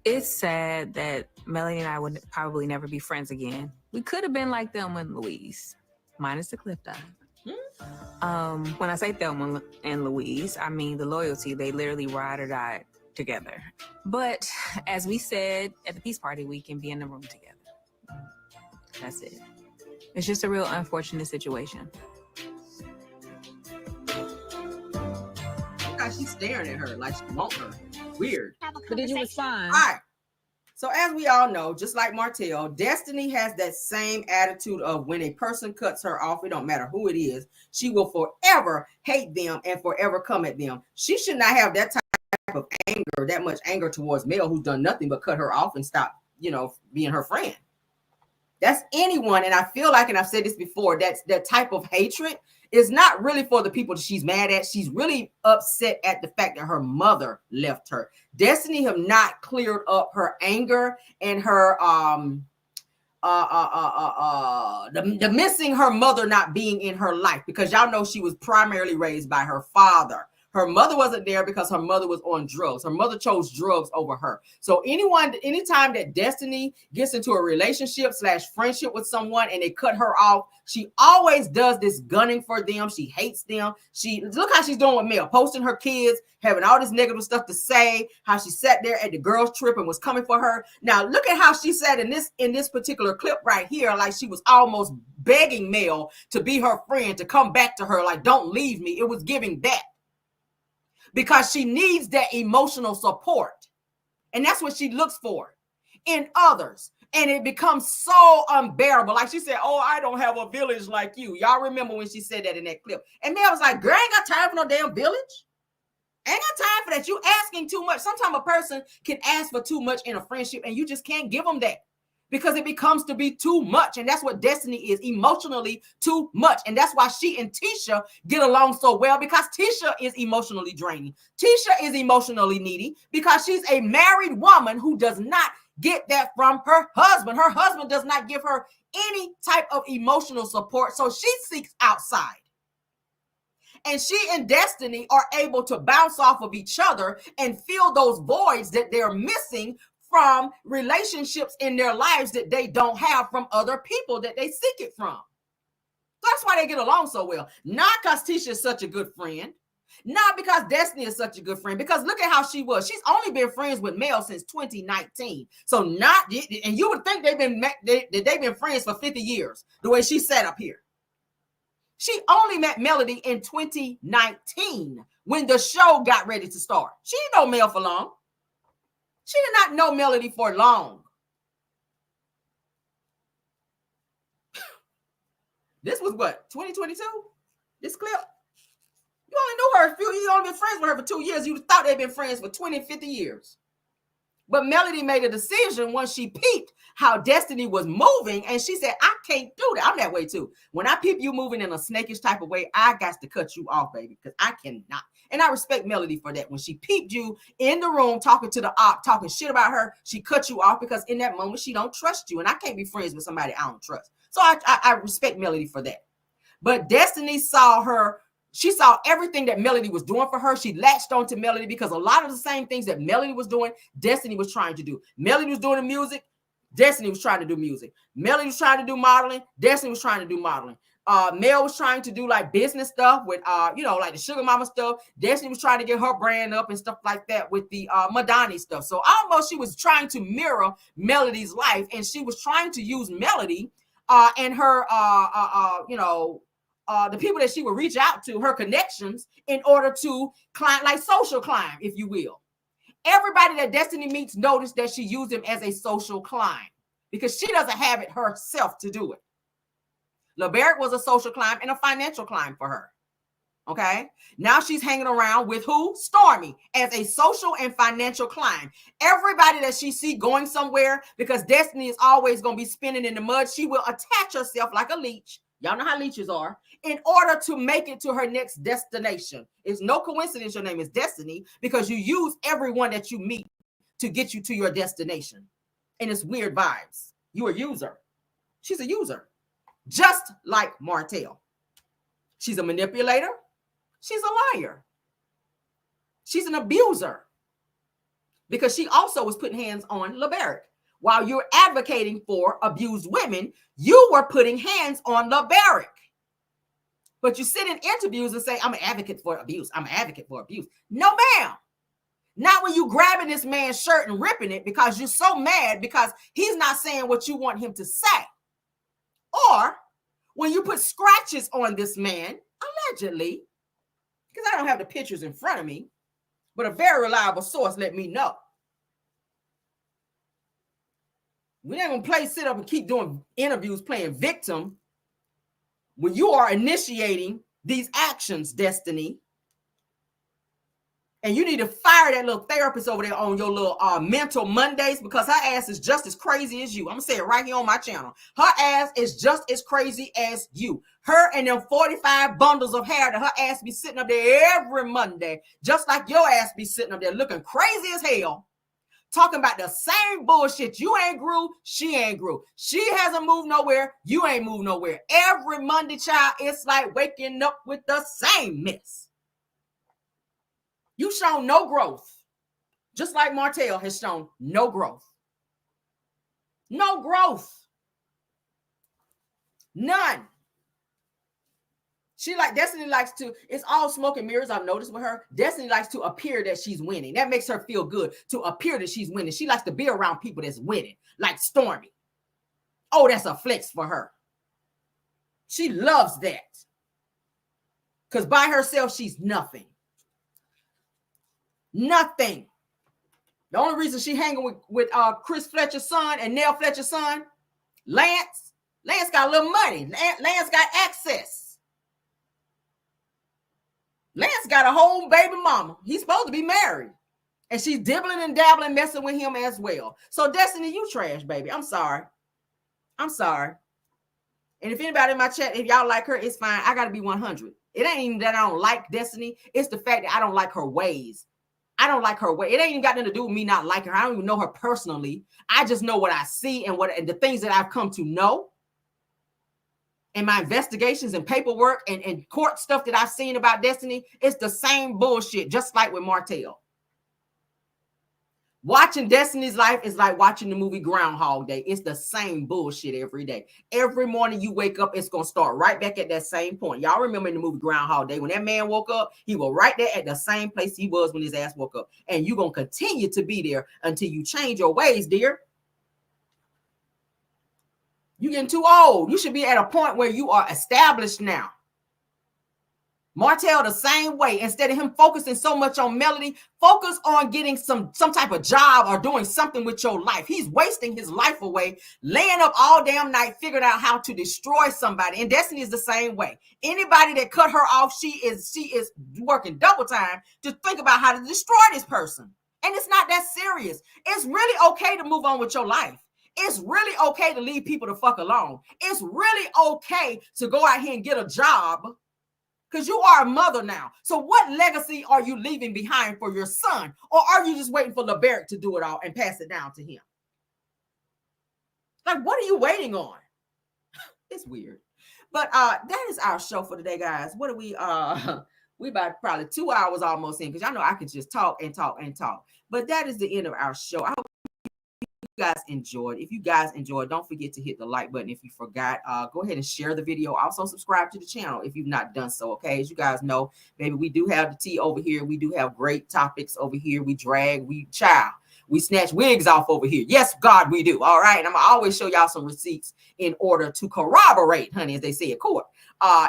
It's sad that Melody and I would probably never be friends again. We could have been like Thelma and Louise, minus the cliff dive. When I say Thelma and Louise, I mean the loyalty. They literally ride or die together. But as we said at the peace party, we can be in the room together. That's it. It's just a real unfortunate situation. She's staring at her like she wants her. Weird. But did you respond? All right. So as we all know, just like Martel, Destiny has that same attitude of when a person cuts her off, it don't matter who it is, she will forever hate them and forever come at them. She should not have that type of anger, that much anger towards Mel, who's done nothing but cut her off and stop, being her friend. That's anyone. And I feel like, and I've said this before, that type of hatred is not really for the people that she's mad at. She's really upset at the fact that her mother left her. Destiny have not cleared up her anger and her the missing her mother not being in her life, because y'all know she was primarily raised by her father. Her mother wasn't there because her mother was on drugs. Her mother chose drugs over her. So anytime that Destiny gets into a relationship / friendship with someone and they cut her off, she always does this gunning for them. She hates them. Look how she's doing with Mel, posting her kids, having all this negative stuff to say, how she sat there at the girls' trip and was coming for her. Now, look at how she said in this particular clip right here, like she was almost begging Mel to be her friend, to come back to her, like, don't leave me. It was giving that. Because she needs that emotional support. And that's what she looks for in others. And it becomes so unbearable. Like she said, oh, I don't have a village like you. Y'all remember when she said that in that clip. And Mel was like, girl, I ain't got time for no damn village. I ain't got time for that. You asking too much. Sometimes a person can ask for too much in a friendship and you just can't give them that. Because it becomes to be too much. And that's what Destiny is, emotionally too much. And that's why she and Tisha get along so well, because Tisha is emotionally draining. Tisha is emotionally needy because she's a married woman who does not get that from her husband. Her husband does not give her any type of emotional support. So she seeks outside. And she and Destiny are able to bounce off of each other and fill those voids that they're missing from relationships in their lives that they don't have from other people that they seek it from. That's why they get along so well. Not because Tisha is such a good friend. Not because Destiny is such a good friend. Because look at how she was. She's only been friends with Mel since 2019. So and you would think they've been friends for 50 years, the way she sat up here. She only met Melody in 2019 when the show got ready to start. She didn't know Mel for long. She did not know Melody for long. This was what, 2022? This clip? You only knew her you only been friends with her for 2 years. You thought they'd been friends for 20, 50 years. But Melody made a decision once she peeped how Destiny was moving, and she said, I can't do that. I'm that way too. When I peep you moving in a snakish type of way, I got to cut you off, baby, because I cannot. And I respect Melody for that. When she peeped you in the room talking to the op, talking shit about her, she cut you off because in that moment, she don't trust you. And I can't be friends with somebody I don't trust. So I respect Melody for that. But Destiny saw her. She saw everything that Melody was doing for her. She latched on to Melody because a lot of the same things that Melody was doing, Destiny was trying to do. Melody was doing the music. Destiny was trying to do music. Melody was trying to do modeling. Destiny was trying to do modeling. Mel was trying to do like business stuff with, like the Sugar Mama stuff. Destiny was trying to get her brand up and stuff like that with the Madani stuff. So almost she was trying to mirror Melody's life, and she was trying to use Melody and her, the people that she would reach out to, her connections, in order to climb, like social climb, if you will. Everybody that Destiny meets noticed that she used him as a social climb because she doesn't have it herself to do it. LaBaric was a social climb and a financial climb for her. Okay. Now she's hanging around with who? Stormy as a social and financial climb. Everybody that she see going somewhere, because Destiny is always going to be spinning in the mud, she will attach herself like a leech. Y'all know how leeches are, in order to make it to her next destination. It's no coincidence your name is Destiny, because you use everyone that you meet to get you to your destination. And it's weird vibes. You're a user. She's a user. Just like Martel. She's a manipulator. She's a liar. She's an abuser. Because she also was putting hands on LaBaric. While you're advocating for abused women, you were putting hands on LaBaric. But you sit in interviews and say, I'm an advocate for abuse. I'm an advocate for abuse. No, ma'am. Not when you grabbing this man's shirt and ripping it because you're so mad because he's not saying what you want him to say. Or when you put scratches on this man, allegedly, because I don't have the pictures in front of me, but a very reliable source let me know. We ain't gonna sit up and keep doing interviews playing victim when you are initiating these actions, Destiny. And you need to fire that little therapist over there on your little mental Mondays, because her ass is just as crazy as you. I'm gonna say it right here on my channel. Her ass is just as crazy as you. Her and them 45 bundles of hair that her ass be sitting up there every Monday, just like your ass be sitting up there looking crazy as hell. Talking about the same bullshit. You ain't grew, she ain't grew. She hasn't moved nowhere, you ain't moved nowhere. Every Monday, child, it's like waking up with the same mess. You shown no growth. Just like Martel has shown no growth. No growth. None. Destiny likes to, it's all smoke and mirrors, I've noticed with her. Destiny likes to appear that she's winning. That makes her feel good, to appear that she's winning. She likes to be around people that's winning, like Stormy. Oh, that's a flex for her. She loves that. Because by herself, she's nothing. Nothing. The only reason she hanging with Chris Fletcher's son and Nell Fletcher's son, Lance got a little money. Lance got access. Lance got a whole baby mama. He's supposed to be married. And she's dibbling and dabbling, messing with him as well. So Destiny, you trash, baby. I'm sorry. I'm sorry. And if anybody in my chat, if y'all like her, it's fine. I got to be 100. It ain't even that I don't like Destiny. It's the fact that I don't like her ways. I don't like her way. It ain't even got nothing to do with me not liking her. I don't even know her personally. I just know what I see and the things that I've come to know. And my investigations and paperwork and court stuff that I've seen about Destiny, it's the same bullshit, just like with Martel. Watching Destiny's life is like watching the movie Groundhog Day. It's the same bullshit every day. Every morning you wake up, it's going to start right back at that same point. Y'all remember in the movie Groundhog Day, when that man woke up, he was right there at the same place he was when his ass woke up. And you're going to continue to be there until you change your ways, dear. You're getting too old. You should be at a point where you are established now. Martel the same way. Instead of him focusing so much on Melody, focus on getting some type of job or doing something with your life. He's wasting his life away, laying up all damn night, figuring out how to destroy somebody. And Destiny is the same way. Anybody that cut her off, she is working double time to think about how to destroy this person. And it's not that serious. It's really okay to move on with your life. It's really okay to leave people to fuck alone. It's really okay to go out here and get a job because you are a mother now. So what legacy are you leaving behind for your son? Or are you just waiting for LaBaric to do it all and pass it down to him? Like, what are you waiting on? It's weird. But that is our show for today, guys. What are we about probably 2 hours almost in, because y'all know I could just talk and talk and talk. But that is the end of our show. I hope you guys enjoyed. If you guys enjoyed, don't forget to hit the like button. If you forgot, go ahead and share the video. Also subscribe to the channel if you've not done so. Okay, as you guys know, baby, we do have the tea over here. We do have great topics over here. We drag, we chow, we snatch wigs off over here. Yes, God, we do. All right, and I'm gonna always show y'all some receipts in order to corroborate, honey, as they say at court,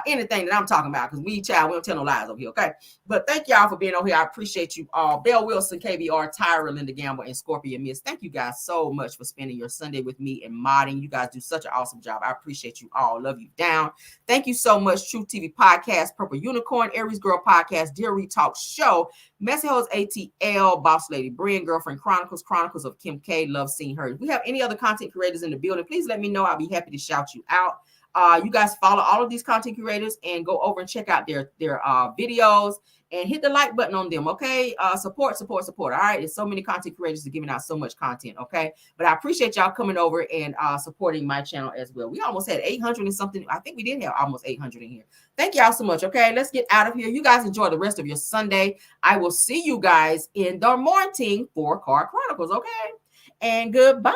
anything that I'm talking about, because we don't tell no lies over here. Okay, but thank y'all for being on here. I appreciate you all. Belle Wilson, KBR, Tyra, Linda Gamble, and Scorpio Miss. Thank you guys so much for spending your Sunday with me and modding. You guys do such an awesome job. I appreciate you all. Love you down. Thank you so much. Truth TV Podcast, Purple Unicorn, Aries Girl Podcast, Dear Retalk Show, Messy Hoes ATL, Boss Lady Brian, Girlfriend Chronicles, Chronicles of Kim K, Love Seeing Her. If we have any other content creators in the building, please let me know. I'll be happy to shout you out. You guys follow all of these content creators and go over and check out their videos and hit the like button on them. Okay, support. All right, there's so many content creators are giving out so much content. Okay, but I appreciate y'all coming over and supporting my channel as well. We almost had 800 and something. I think we did have almost 800 in here. Thank y'all so much. Okay, let's get out of here. You guys enjoy the rest of your Sunday. I will see you guys in the morning for Car Chronicles. Okay, and goodbye.